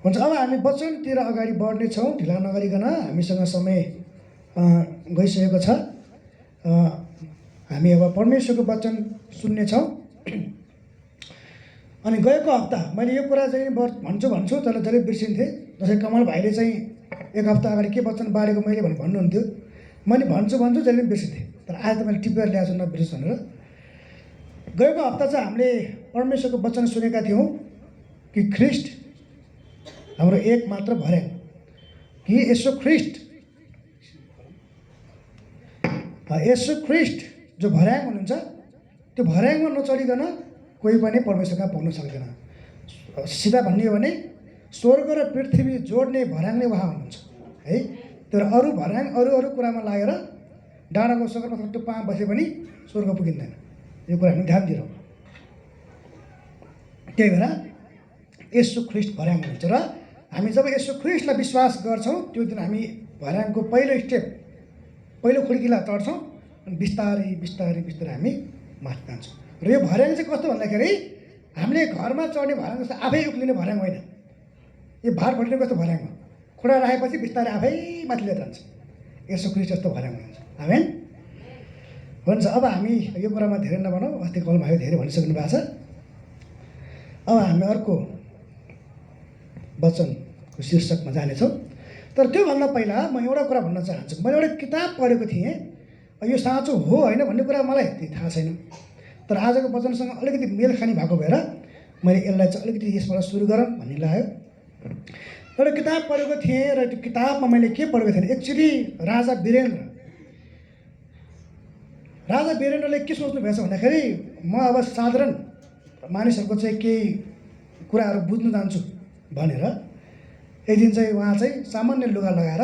हुन्छ, अब हामी वचनतिर अगाडि बढ्नेछौँ ढिला नगरिकन। हामीसँग समय गइसकेको छ। हामी अब परमेश्वरको वचन सुन्नेछौँ। अनि गएको हप्ता मैले यो कुरा चाहिँ भन्छु तर धेरै बिर्सिन्थेँ। जस्तै कमल भाइले चाहिँ एक हप्ता अगाडि के वचन बाँडेको मैले भन्नुहुन्थ्यो, मैले भन्छु जहिले बिर्सिन्थेँ। तर आज त मैले टिपेर ल्याएको छु नबिर्स भनेर। गएको हप्ता चाहिँ हामीले परमेश्वरको वचन सुनेका थियौँ कि ख्रिस्ट हाम्रो एक मात्र भर्याङ, कि यसो ख्रिस्ट जो भर्याङ हुनुहुन्छ, त्यो भर्याङमा नचढिकन कोही पनि परमेश्वर कहाँ पुग्न सक्दैन। सिधा भन्ने हो भने स्वर्ग र पृथ्वी जोड्ने भर्याङ नै उहाँ हुनुहुन्छ है। तर अरू भर्याङ अरू कुरामा लागेर डाँडाको सगरमा टुप्पामा बसे पनि स्वर्ग पुगिँदैन। यो कुरा हामी ध्यान दिरौँ। त्यही भएर यसो ख्रिस्ट भर्याङ हुनुहुन्छ र हामी जब यसो ख्रिस्टलाई विश्वास गर्छौँ त्यो दिन हामी भर्याङको पहिलो खुड्किला चढ्छौँ अनि बिस्तारै हामी माथि जान्छौँ। र यो भर्याङ चाहिँ कस्तो भन्दाखेरि हामीले घरमा चढ्ने भर्याङ जस्तो आफै उक्लिने भर्याङ होइन। यो भार भट्टिने कस्तो भर्याङ हो, खुट्टा राखेपछि बिस्तारै आफै माथि लिएर जान्छ। यसो ख्रिस्ट जस्तो भर्याङ हुन्छ। आमेन। हुन्छ, अब हामी यो कुरामा धेरै नभनौँ, अस्ति कल भाइ धेरै भनिसक्नु भएको छ। अब हामी अर्को वचनको शीर्षकमा जानेछौँ। तर त्योभन्दा पहिला म एउटा कुरा भन्न चाहन्छु। मैले एउटा किताब पढेको थिएँ, यो साँचो हो होइन भन्ने कुरा मलाई थाहा छैन। तर आजको वचनसँग अलिकति मेलखानी भएको भएर मैले यसलाई चाहिँ अलिकति यसबाट सुरु गरौँ भन्ने लाग्यो। एउटा किताब पढेको थिएँ र त्यो किताबमा मैले के पढेको थिएँ, एक्चुअली राजा वीरेन्द्रले के सोच्नु भएछ भन्दाखेरि म अब साधारण मानिसहरूको चाहिँ केही कुराहरू बुझ्नु जान्छु भनेर एक दिन चाहिँ उहाँ चाहिँ सामान्य लुगा लगाएर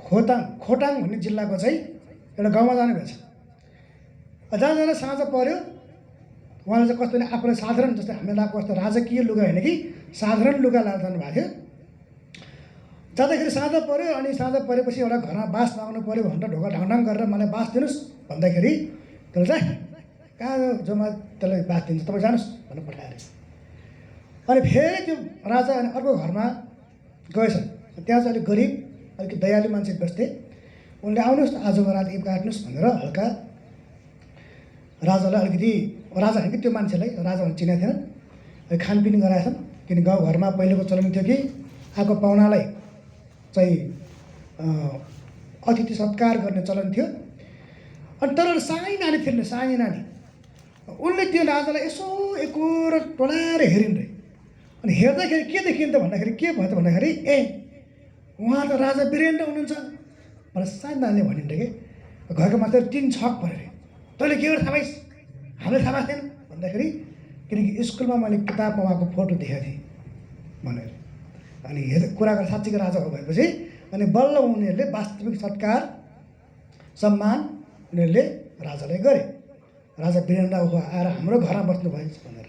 खोटाङ भन्ने जिल्लाको चाहिँ एउटा गाउँमा जानु भएछ। जहाँ साँझ पऱ्यो, उहाँले चाहिँ कस्तो भने आफूलाई साधारण जस्तै हामीले लगाएको कस्तो राजकीय लुगा होइन कि साधारण लुगा लगाएर जानुभएको थियो। जाँदाखेरि साँझ पऱ्यो अनि साँझ परेपछि एउटा घरमा बास माग्नु पऱ्यो भनेर ढोका ढाङढाङ गरेर मलाई बास दिनुहोस् भन्दाखेरि त्यसले चाहिँ कहाँ जम्मा त्यसलाई बास दिन्छ, तपाईँ जानुहोस् भनेर पठाएर। अनि फेरि त्यो राजा अनि अर्को घरमा गएछ। त्यहाँ चाहिँ अलिक गरिब अलिक दयालु मान्छे बस्थे। उनले आउनुहोस् न आजको रात ईद काट्नुहोस् भनेर हल्का राजालाई अलिकति, राजा होइन कि त्यो मान्छेलाई राजा भने चिनेको थिएन, खानपिन गराएछन्। किन गाउँघरमा पहिलेको चलन थियो कि आएको पाहुनालाई चाहिँ अतिथि सत्कार गर्ने चलन थियो। अनि तर सानै नानी थिएन, सानै नानी, उनले त्यो राजालाई यसो एकोर टोलाएर हेरिन् रे। अनि हेर्दाखेरि के देखिन् त भन्दाखेरि के भयो त भन्दाखेरि उहाँ त राजा वीरेन्द्र हुनुहुन्छ भनेर सानो नानीले भनिन् रे। कि घरको मात्र 3 छक पऱ्यो अरे। तैँले के गरेर थाहा पाइस्, हामीले थाहा पाएको थिएन भन्दाखेरि किनकि स्कुलमा मैले किताबमा उहाँको फोटो देखेको थिएँ भनेर। अनि कुरा गरेर साँच्चीको राजा हो भएपछि अनि बल्ल उनीहरूले वास्तविक सत्कार सम्मान उनीहरूले राजालाई गरे। राजा वीरेन्द्र आएर हाम्रो घरमा बस्नु भएछ भनेर।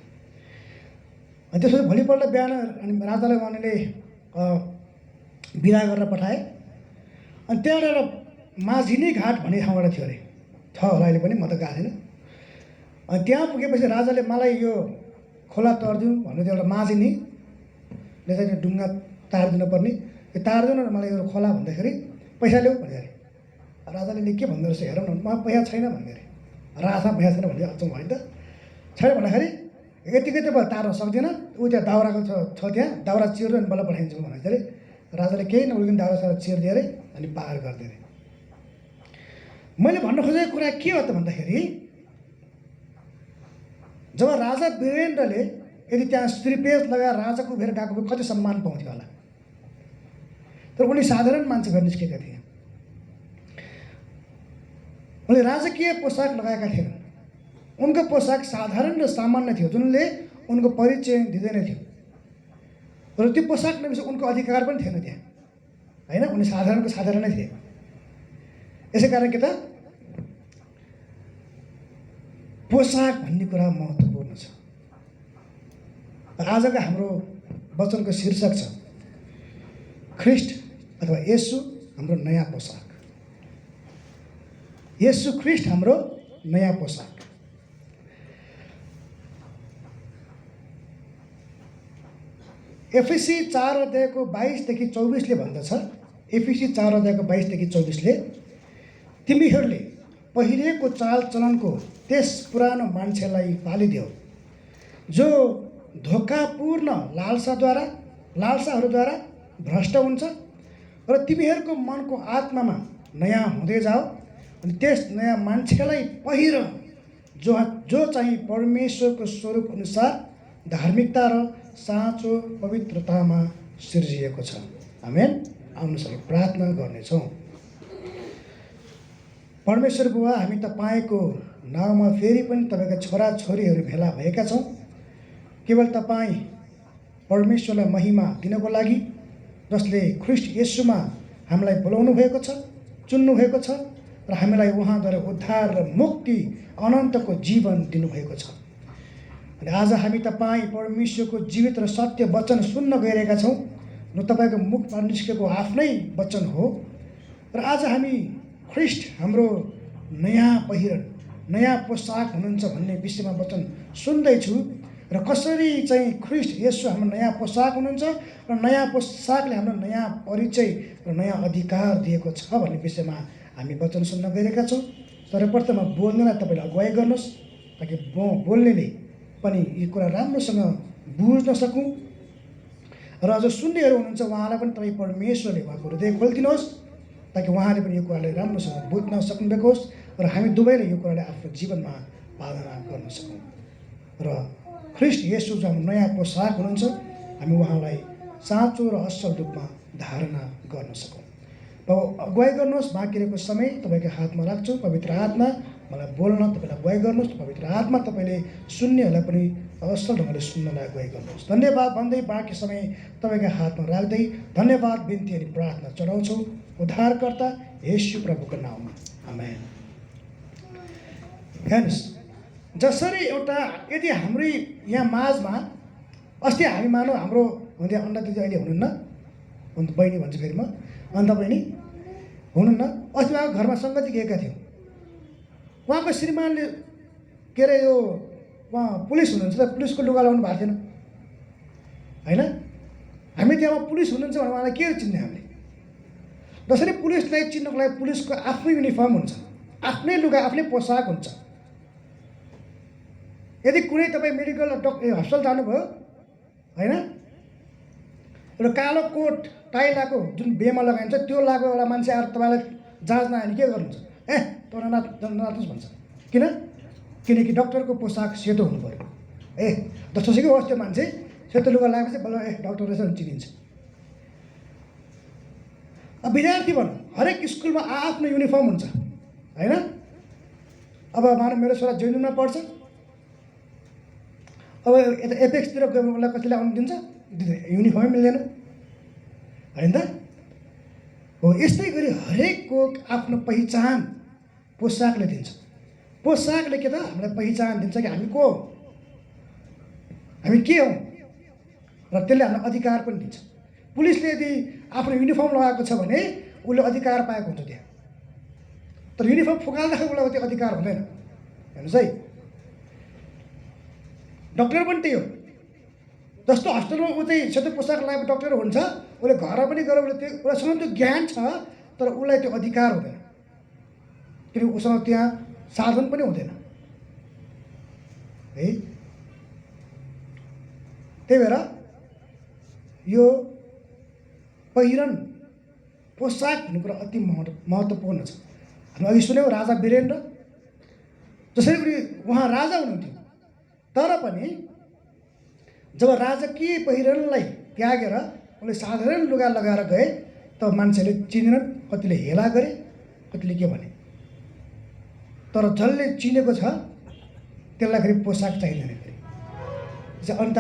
अनि त्यसपछि भोलिपल्ट बिहान अनि राजालाई उनीहरूले बिदा गरेर पठाए। अनि त्यहाँ एउटा माझिनी घाट भन्ने ठाउँबाट थियो अरे, छ होला अहिले पनि, म त गएको थिएन। अनि त्यहाँ पुगेपछि राजाले मलाई यो खोला तर्दिउँ भन्नु थियो। एउटा माझिनीले चाहिँ ढुङ्गा तारिदिनु पर्ने, यो तारिदिउँ न मलाई यो खोला भन्दाखेरि पैसा ल्याऊ भन्यो अरे। राजाले के भन्दो रहेछ हेरौँ न, म पैसा छैन भन्यो अरे। राजा पैसा छैन भन्यो, अचम्म भयो नि त। छैन भन्दाखेरि यतिकै त तार्न सक्दिनँ, ऊ त्यहाँ दाउराको छ त्यहाँ दाउरा चिर्नु अनि बल्ल पठाइदिन्छु भनेको अरे। राजाले केही नबोलिकन दाउरा सारा चिरिदियो अरे अनि पार गरिदियो अरे। मैले भन्न खोजेको कुरा के हो त भन्दाखेरि जब राजा वीरेन्द्रले यदि त्यहाँ श्रीपेश लगाएर राजाको उभिएर गएको भए कति सम्मान पाउँथ्यो होला। तर उनी साधारण मान्छे भएर निस्केका थिए। उनले राजकीय पोसाक लगाएका थिएनन्। उनको पोसाक साधारण र सामान्य थियो जुनले उनको परिचय दिँदैन थियो। र त्यो पोसाक नभएपछि उनको अधिकार पनि थिएन त्यहाँ होइन। उनी साधारणको साधारण नै थिए। यसै कारण के त पोसाक भन्ने कुरा महत्त्वपूर्ण छ। आजको हाम्रो वचनको शीर्षक छ ख्रिस्ट अथवा येशू हाम्रो नयाँ पोसाक। येशू ख्रिस्ट हाम्रो नयाँ पोसाक। एफएसी 4 अध्यायको 22 देखि 24ले भन्दछ, एफएसी 4 अध्यायको 22 देखि 24ले, तिमीहरूले पहिलेको चालचलनको त्यस पुरानो मान्छेलाई पालिदेऊ जो धोकापूर्ण लालसाहरूद्वारा भ्रष्ट हुन्छ, र तिमीहरूको मनको आत्मामा नयाँ हुँदै जाऊ, अनि त्यस नयाँ मान्छेलाई पहिर जो चाहिँ परमेश्वरको स्वरूप अनुसार धार्मिकता र साँचो पवित्रतामा सिर्जिएको छ। आमेन। आउनुहोस् हामी प्रार्थना गर्नेछौँ। परमेश्वर बुबा, हामी तपाईँको नाउँमा फेरि पनि तपाईँका छोराछोरीहरू भेला भएका छौँ। केवल तपाईँ परमेश्वरलाई महिमा दिनको लागि, जसले ख्रीष्ट येशूमा हामीलाई बोलाउनु भएको छ, चुन्नु भएको छ, र हामीलाई उहाँद्वारा उद्धार र मुक्ति अनन्तको जीवन दिनुभएको छ। अनि आज हामी तपाईँ परमेश्वरको जीवित र सत्य वचन सुन्न गइरहेका छौँ, र तपाईँको मुखबाट निस्केको आफ्नै वचन हो। र आज हामी ख्रीष्ट हाम्रो नयाँ पहिरन, नयाँ पोसाक हुनुहुन्छ भन्ने विषयमा वचन सुन्दैछु, र कसरी चाहिँ ख्रीष्ट येशू हाम्रो नयाँ पोसाक हुनुहुन्छ र नयाँ पोसाकले हाम्रो नयाँ परिचय र नयाँ अधिकार दिएको छ भन्ने विषयमा हामी वचन सुन्न गइरहेका छौँ। सर्वप्रथम बोल्नेलाई तपाईँले अगुवाई गर्नुहोस्, ताकि बोल्नेले पनि यी कुरा राम्रोसँग बुझ्न सकौँ, र अझ सुन्नेहरू हुनुहुन्छ उहाँलाई पनि तपाईँ परमेश्वरले उहाँको हृदय खोलिदिनुहोस्, ताकि उहाँले पनि यो कुरालाई राम्रोसँग बुझ्न सक्नुभएको होस्, र हामी दुवैले यो कुरालाई आफ्नो जीवनमा पालना गर्न सकौँ, र ख्रीष्ट येशू जो हाम्रो नयाँ पोसाक हुनुहुन्छ हामी उहाँलाई साँचो र असल रूपमा धारणा गर्न सकौँ। अगुवाई गर्नुहोस्। बाँकी रहेको समय तपाईँको हातमा राख्छु। पवित्र आत्मा मलाई बोल्न तपाईँलाई अगुवाई गर्नुहोस्। पवित्र आत्मा तपाईँले सुन्नेहरूलाई पनि असल ढङ्गले सुन्नलाई अगुवाई गर्नुहोस्। धन्यवाद भन्दै बाँकी समय तपाईँको हातमा राख्दै धन्यवाद बिन्ती अनि प्रार्थना चढाउँछौँ उद्धारकर्ता येशू प्रभुको नाउँमा। आमेन। हेर्नुहोस्, जसरी एउटा यदि हाम्रै यहाँ माझमा अस्ति हामी मानौँ हाम्रो हुँदै अन्डा दिदी अहिले हुनुहुन्न, अन्त बहिनी भन्छु फेरि म, अन्त बहिनी हुनुहुन्न। अस्ति उहाँको घरमा सङ्गति गएका थियौँ। उहाँको श्रीमानले के अरे यो उहाँ पुलिस हुनुहुन्छ, त पुलिसको लुगा लगाउनु भएको थिएन होइन। हामी त्यहाँ पुलिस हुनुहुन्छ भने उहाँलाई के चिन्ने हामीले? जसरी पुलिसलाई चिन्नको लागि पुलिसको आफ्नै युनिफर्म हुन्छ, आफ्नै लुगा, आफ्नै पोसाक हुन्छ। यदि कुनै तपाईँ मेडिकल हस्पिटल जानुभयो होइन, एउटा कालो कोट टाई लगाएको जुन बेमा लगाइन्छ त्यो लगाएको एउटा मान्छे आएर तपाईँलाई जाँच्न आयो भने के गर्नुहुन्छ? तपाईँ ननाच्नुहोस् भन्छ। किनकि डक्टरको पोसाक सेतो हुनु पऱ्यो। जसोसुकै होस् त्यो मान्छे सेतो लुगा लगाएपछि बल्ल डक्टर रहेछ भने चिनिन्छ। अब विद्यार्थी भनौँ, हरेक स्कुलमा आफ्नो युनिफर्म हुन्छ होइन। अब मानव मेरो छोरा जेएनयुमा पढ्छ, अब यता एपेक्सतिर गयो भने उसलाई कसैले आउनु दिन्छ? युनिफर्मै मिल्दैन होइन त हो। यस्तै गरी हरेकको आफ्नो पहिचान पोसाकले दिन्छ। पोसाकले के त हामीलाई पहिचान दिन्छ कि हामी को हौँ, हामी के हौँ, र त्यसले हामीलाई अधिकार पनि दिन्छ। पुलिसले यदि आफ्नो युनिफर्म लगाएको छ भने उसले अधिकार पाएको हुन्छ त्यहाँ, तर युनिफर्म फुकाल्दाखेरि उसलाई त्यो अधिकार हुँदैन। हेर्नुहोस् है, डक्टर पनि त्यही हो। जस्तो हस्पिटलमा ऊ चाहिँ सेतो पोसाक लगाएको डक्टर हुन्छ, उसले घर पनि गएर उससँग त्यो ज्ञान छ, तर उसलाई त्यो अधिकार हुँदैन, किनकि उसँग त्यहाँ साधन पनि हुँदैन है। त्यही भएर यो पहिरन पोसाक भन्ने कुरा अति महत्त्वपूर्ण छ। हामी अघि सुन्यौँ राजा वीरेन्द्र, जसरी पनि उहाँ राजा हुनुहुन्थ्यो, तर पनि जब राजकीय पहिरनलाई त्यागेर उनले साधारण लुगा लगाएर गए तब मान्छेले चिनेनन्, कतिले हेला गरे, कतिले के भने। तर जसले चिनेको छ त्यसलाई फेरि पोसाक चाहिँदैन। फेरि अन्त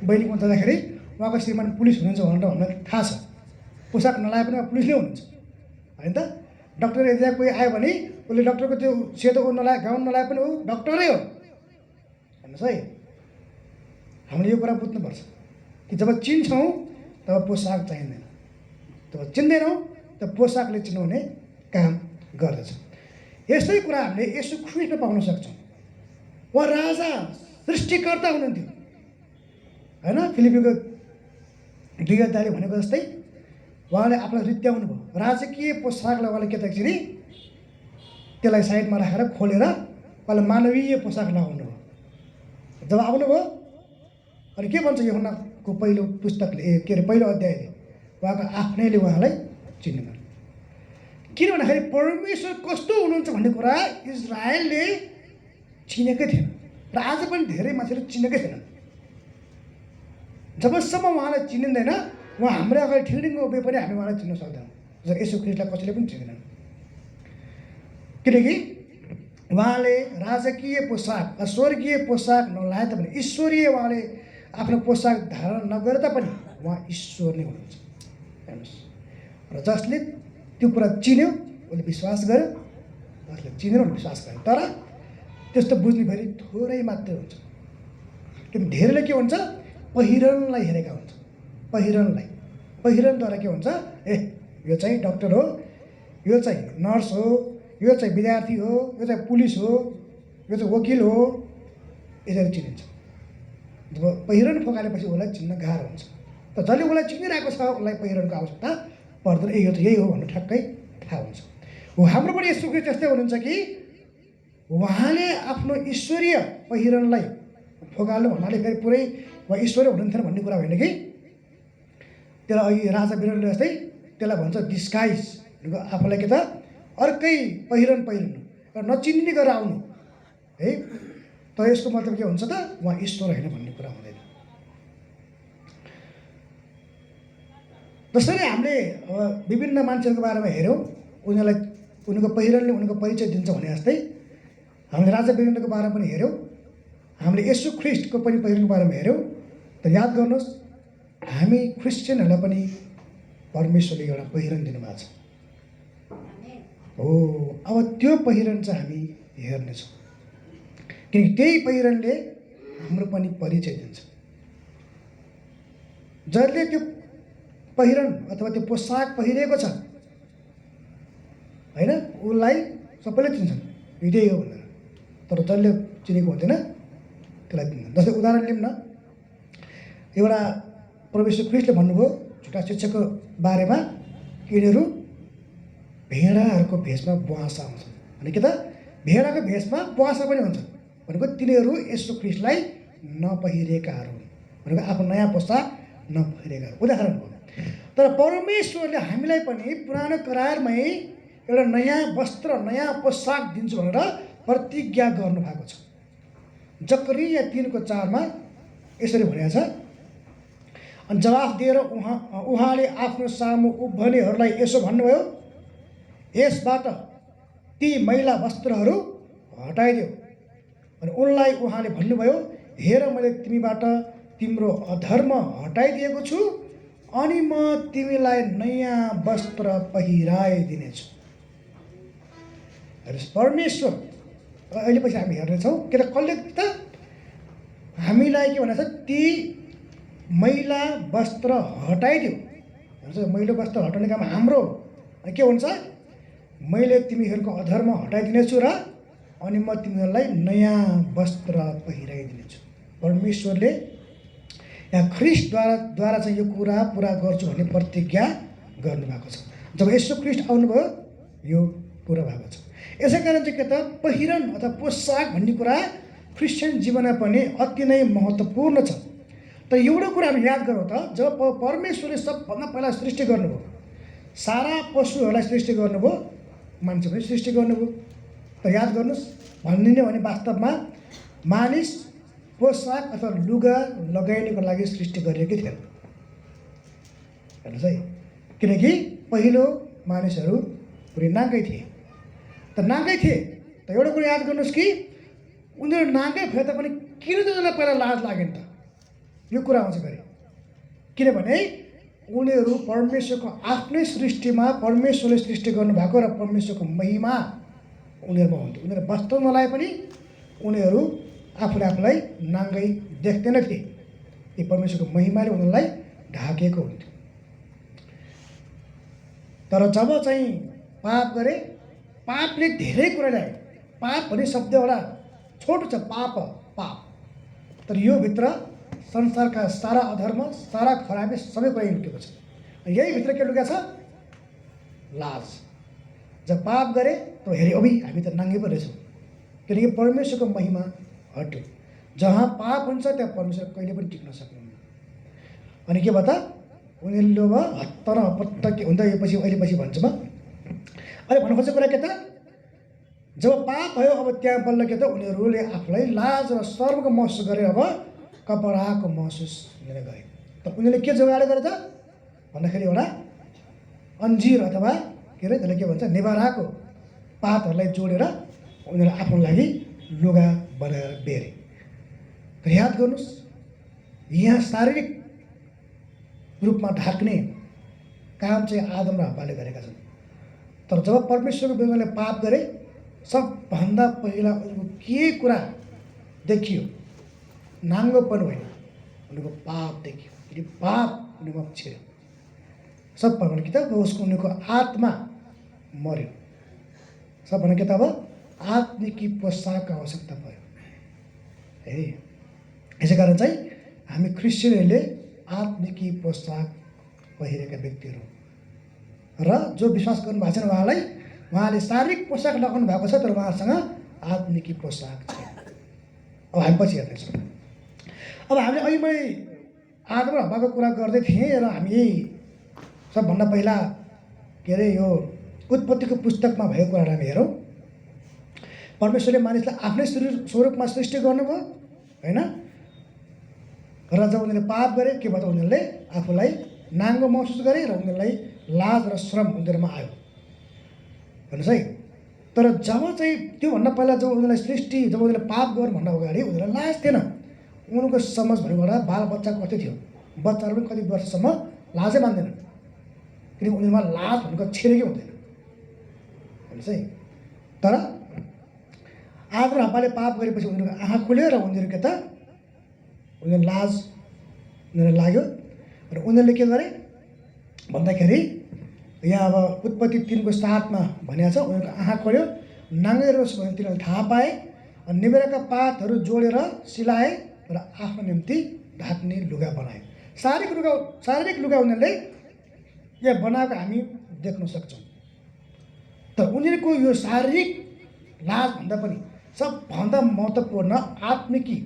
बहिनीको जाँदाखेरि उहाँको श्रीमान पुलिस हुनुहुन्छ भनेर हामीलाई थाहा छ, पोसाक नलाए पनि पुलिस नै हुनुहुन्छ होइन त। डक्टर यदि कोही आयो भने उसले डक्टरको त्यो सेतो नलाए, गाउन नलाए पनि ऊ डक्टरै हो। हेर्नुहोस् है, हामीले यो कुरा बुझ्नुपर्छ कि जब चिन्छौँ तब पोसाक चाहिँदैन, जब चिन्दैनौँ तब पोसाकले चिनाउने काम गर्दछ। यस्तै कुरा हामीले येशू ख्रीष्टमा पाउन सक्छौँ। उहाँ राजा सृष्टिकर्ता हुनुहुन्थ्यो होइन। फिलिपीको दुई अध्यायले भनेको जस्तै उहाँले आफूलाई रित्याउनु भयो। राजकीय पोसाकलाई उहाँले के त एकचोटि त्यसलाई साइडमा राखेर खोलेर उहाँले मानवीय पोसाक लगाउनु भयो। जब आउनुभयो अनि के भन्छ यूहन्नाको पहिलो पुस्तकले के अरे पहिलो अध्यायले उहाँको आफ्नैले उहाँलाई चिन्नु। किन भन्दाखेरि परमेश्वर कस्तो हुनुहुन्छ भन्ने कुरा इजरायलले चिनेकै थिएन र आज पनि धेरै मान्छेले चिनेकै थिएनन्। जबसम्म उहाँलाई चिनिँदैन उहाँ हाम्रो अगाडि ठिल्डिङ्ग उभिए पनि हामी उहाँलाई चिन्न सक्दैनौँ। जब यसो ख्रिस्टलाई कसैले पनि चिन्दैनन्, किनकि उहाँले राजकीय पोसाक स्वर्गीय पोसाक नलाए तापनि ईश्वरीय उहाँले आफ्नो पोसाक धारण नगरे तापनि उहाँ ईश्वर नै हुनुहुन्छ। हेर्नुहोस्, र जसले त्यो कुरा चिन्यो उसले विश्वास गर्यो, जसले चिनेन उसले विश्वास गर्यो। तर त्यस्तो बुझ्ने फेरि थोरै मात्रै हुन्छ। किन धेरैले के हुन्छ, पहिरनलाई हेरेका हुन्छ। पहिरनद्वारा के हुन्छ, यो चाहिँ डक्टर हो, यो चाहिँ नर्स हो, यो चाहिँ विद्यार्थी हो, यो चाहिँ पुलिस हो, यो चाहिँ वकिल हो, यसरी चिनिन्छ। जब पहिरन फकालेपछि उसलाई चिन्न गाह्रो हुन्छ। त जसले उसलाई चिनिरहेको छ उसलाई पहिरनको आवश्यकता पर्दैन। यो त यही हो भन्ने ठ्याक्कै थाहा हुन्छ। हो, हाम्रो पनि यसो त्यस्तै हुनुहुन्छ कि उहाँले आफ्नो ईश्वरीय पहिरनलाई फोकाल्नु भन्नाले फेरि पुरै उहाँ ईश्वरै हुनुहुन्थेन भन्ने कुरा होइन कि त्यसलाई अघि राजा वीरेन्द्रले जस्तै त्यसलाई भन्छ डिस्गाइज, आफूलाई के त अर्कै पहिरन पहिरिनु र नचिन्ने गरेर आउनु है। त यसको मतलब के हुन्छ त उहाँ ईश्वर होइन भन्ने कुरा हुँदैन। जसरी हामीले विभिन्न मान्छेहरूको बारेमा हेऱ्यौँ, उनीहरूलाई उनीको पहिरनले उनीको परिचय दिन्छ भने जस्तै हामीले राजा वीरेन्द्रको बारेमा पनि हेऱ्यौँ, हामीले येशू ख्रिस्टको पनि पहिरनको बारेमा हेऱ्यौँ। त याद गर्नुहोस्, हामी क्रिस्चियनहरूलाई पनि परमेश्वरले एउटा पहिरन दिनुभएको छ। हो, अब त्यो पहिरन चाहिँ हामी हेर्नेछौँ, किनकि त्यही पहिरनले हाम्रो पनि परिचय दिन्छ। जसले त्यो पहिरन अथवा त्यो पोसाक पहिरेको छ होइन, उसलाई सबैले चिन्छन् यो त्यही हो भनेर। तर जसले चिनेको हुँदैन त्यसलाई चिन्दैन। जस्तै उदाहरण लिउँ न, एउटा परमेश्वर ख्रिस्टले भन्नुभयो झुटा शिक्षकको बारेमा, यिनीहरू भेडाहरूको भेषमा बुवासा आउँछन् भने के त भेडाको भेषमा बुवासा पनि हुन्छ भनेको तिनीहरू येशू ख्रिस्टलाई नपहिरेकाहरू हुन् भनेको आफ्नो नयाँ पोसाक नपहिरेकाहरू उदाहरण हो। तर परमेश्वरले हामीलाई पनि पुरानो करारमै एउटा नयाँ वस्त्र नयाँ पोसाक दिन्छु भनेर प्रतिज्ञा गर्नुभएको छ। जकरिया 3:4 यसरी भनेको छ, अनि जवाफ दिएर उहाँले आफ्नो सामु उभिनेहरूलाई यसो भन्नुभयो, यसबाट ती मैला वस्त्रहरू हटाइदियो। अनि उनलाई उहाँले भन्नुभयो, हेर मैले तिमीबाट तिम्रो अधर्म हटाइदिएको छु अनि म तिमीलाई नयाँ वस्त्र पहिराइदिनेछु। परमेश्वर अहिले पछि हामी हेर्नेछौँ के त कसले त हामीलाई के भनेको छ, ती मैला वस्त्र हटाइदियो भन्छ। मैलो वस्त्र हटाउने काम हाम्रो हो। के हुन्छ, मैले तिमीहरूको अधर्म हटाइदिनेछु र अनि म तिमीहरूलाई नयाँ वस्त्र पहिराइदिनेछु। परमेश्वरले यहाँ ख्रिस्टद्वारा चाहिँ यो कुरा पुरा गर्छु भन्ने प्रतिज्ञा गर्नुभएको छ। जब येशू ख्रिस्ट आउनुभयो यो पुरा भएको छ। यसै कारण चाहिँ के त पहिरन अथवा पोसाक भन्ने कुरा क्रिस्चियन जीवनमा पनि अति नै महत्त्वपूर्ण छ। तर एउटा कुरा हामी याद गरौँ त, जब परमेश्वरले सबभन्दा पहिला सृष्टि गर्नुभयो, सारा पशुहरूलाई सृष्टि गर्नुभयो, मान्छे पनि सृष्टि गर्नुभयो। तर याद गर्नुहोस्, भनिदिने भने वास्तवमा मानिस पोसाक अथवा लुगा लगाइनेको लागि सृष्टि गरिएकै थिएन। हेर्नुहोस् है, किनकि पहिलो मानिसहरू पुरै नाङ्गै थिए। त नाङ्गै थिए त एउटा कुरा याद गर्नुहोस् कि उनीहरू नाङ्गै भए तापनि किन त उनीहरूलाई पहिला लाज लाग्यो त, यो कुरा आउँछ फेरि। किनभने उनीहरू परमेश्वरको आफ्नै सृष्टिमा परमेश्वरले सृष्टि गर्नुभएको र परमेश्वरको महिमा उनीहरूमा हुन्थ्यो। उनीहरू वस्त्र नलाए पनि उनीहरू आफूलाई नाङ्गै देख्दैन थिए। यी परमेश्वरको महिमाले उनीहरूलाई ढाकेको हुन्थ्यो। तर जब चाहिँ पाप गरे, पापले धेरै कुरा ल्यायो। पाप भन्ने शब्द एउटा छोटो छ, पाप। तर यो भित्र संसारका सारा अधर्म, सारा खराबी सबै कुरा लुकेको छ। यही भित्र के लुकेको छ? लाज। जब पाप गरे त हेरे अभी हामी त नाङ्गे पो रहेछौँ, किनकि परमेश्वरको महिमा हट्यो। जहाँ पाप हुन्छ त्यहाँ परमेश्वर कहिले पनि टिक्न सक्नुहुन्न। अनि के भयो त? उनीहरूले अब हत्त न हपत्त के हुन्छ यो पछि अहिले पछि भन्छ म। अहिले भन्नु खोजेको कुरा के त? जब पाप भयो अब त्यहाँ बल्ल के त उनीहरूले आफूलाई लाज र शर्मको महसुस गरे, अब कपडाको महसुस लिएर गए। त उनीहरूले के जोगाड गरे त भन्दाखेरि एउटा अन्जिर अथवा के अरे त्यसलाई के भन्छ नेभाराको पातहरूलाई जोडेर उनीहरूले आफ्नो लागि लुगा बनाएर बेरे। तर याद गर्नुहोस्, यहाँ शारीरिक रूपमा ढाक्ने काम चाहिँ आदम र हव्वाले गरेका छन्। तर जब परमेश्वरको विरुद्धले पाप गरे, सबभन्दा पहिला उनीहरूको के कुरा देखियो? नाङ्गोपन होइन, उनीहरूको पाप देखियो। यदि पाप उनीहरूमा छिर्यो, सबभन्दा कि त उसको उनीहरूको आत्मा मर्यो। सबभन्दा के त अब आत्मिकी पोसाकको आवश्यकता भयो है। यसै कारण चाहिँ हामी क्रिस्चियनहरूले आत्मिकी पोसाक पहिरेका व्यक्तिहरू र जो विश्वास गर्नुभएको छैन उहाँले शारीरिक पोसाक लगाउनु भएको छ, तर उहाँसँग आत्मिकी पोसाक छैन। अब हामी पछि हेर्दैछौँ। अब हामीले अहिले मैले आदम र हव्वाको कुरा गर्दै थिएँ र हामी सबभन्दा पहिला के अरे यो उत्पत्तिको पुस्तकमा भएको कुरालाई हामी हेरौँ। परमेश्वरले मानिसलाई आफ्नै स्वरूपमा सृष्टि गर्नुभयो होइन। र जब उनीहरूले पाप गरे के भयो त उनीहरूले आफूलाई नाङ्गो महसुस गरे र उनीहरूलाई लाज र श्रम उनीहरूमा आयो भन्नुहोस् है। तर जब चाहिँ त्योभन्दा पहिला जब उनीहरूलाई सृष्टि, जब उनीहरूले पाप गर्नुभन्दा अगाडि उनीहरूलाई लाज थिएन। उनीहरूको समाज भनेको बाल बच्चा कति थियो? बच्चाहरू पनि कति वर्षसम्म लाजै मान्दैन, किनकि उनीहरूमा लाज भनेको छिरेकै हुँदैन भन्नुहोस् है। तर आदम र हव्वाले पाप गरेपछि उनीहरूको आँखा खुल्यो र उनीहरू के त उनीहरू लाज उनीहरू लाग्यो र उनीहरूले के गरे भन्दाखेरि यहाँ अब उत्पत्ति 3को 7मा भनेको छ उनीहरूको आँखा खोल्यो, नाङ्गै रोस भनेर तिनीहरूले थाहा पाए, अनि निबेराका पातहरू जोडेर सिलाए र आफ्नो निम्ति ढाक्ने लुगा बनाए। शारीरिक लुगा उनीहरूले यहाँ बनाएको हामी देख्न सक्छौँ। तर उनीहरूको यो शारीरिक लाजभन्दा पनि सबभन्दा महत्त्वपूर्ण आत्मिकी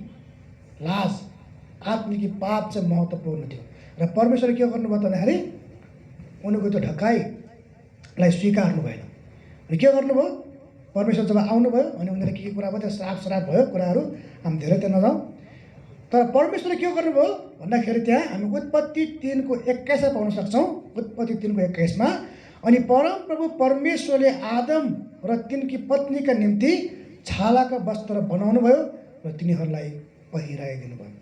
लाज, आत्मिकी पाप चाहिँ महत्त्वपूर्ण थियो। र परमेश्वरले के गर्नुभयो भन्दाखेरि उनीहरूको त्यो ढकाइलाई स्वीकार्नु भएन। अनि के गर्नुभयो? परमेश्वर जब आउनुभयो अनि उनीहरूले के कुरा भयो, त्यो श्राप भयो कुराहरू, हामी धेरै त्यहाँ नजाउँ। तर परमेश्वरले के गर्नुभयो भन्दाखेरि त्यहाँ हामी उत्पत्ति 3को 21 पाउन सक्छौँ। उत्पत्ति 3को 21मा अनि परमप्रभु परमेश्वरले आदम र तिनकी पत्नीका निम्ति छालाका वस्त्र बनाउनु भयो र तिनीहरूलाई पहिराइदिनु भयो।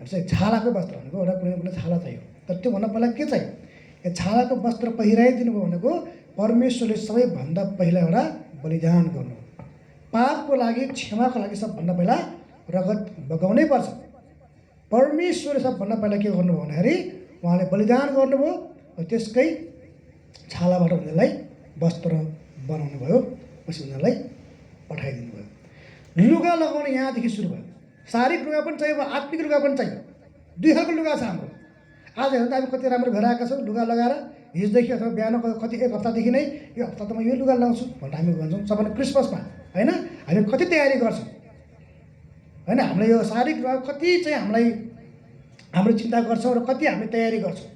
छालाको वस्त्र भनेको एउटा कुनै कुनै छाला चाहियो, तर त्योभन्दा पहिला के चाहियो? यो छालाको वस्त्र पहिराइदिनु भयो भनेको परमेश्वरले सबैभन्दा पहिला एउटा बलिदान गर्नु, पापको लागि क्षमाको लागि सबभन्दा पहिला रगत बगाउनै पर्छ। परमेश्वरले सबभन्दा पहिला के गर्नुभयो भन्दाखेरि उहाँले बलिदान गर्नुभयो र त्यसकै छालाबाट उनीहरूलाई वस्त्र बनाउनु भयो, पछि उनीहरूलाई पठाइदिनु भयो। लुगा लगाउने यहाँदेखि सुरु भयो। शारीरिक लुगा पनि चाहियो, आत्मिक लुगा पनि चाहियो। दुई खालको लुगा छ हाम्रो। आज हेर्दा हामी कति राम्रो भएर आएका छौँ लुगा लगाएर, हिजोदेखि अथवा बिहान कति एक हप्तादेखि नै यो हप्ता त म यो लुगा लगाउँछु भनेर हामी भन्छौँ। सबैले क्रिसमसमा होइन हामी कति तयारी गर्छौँ होइन। हामीले यो शारीरिक लुगा कति चाहिँ हाम्रो चिन्ता गर्छौँ र कति हामी तयारी गर्छौँ।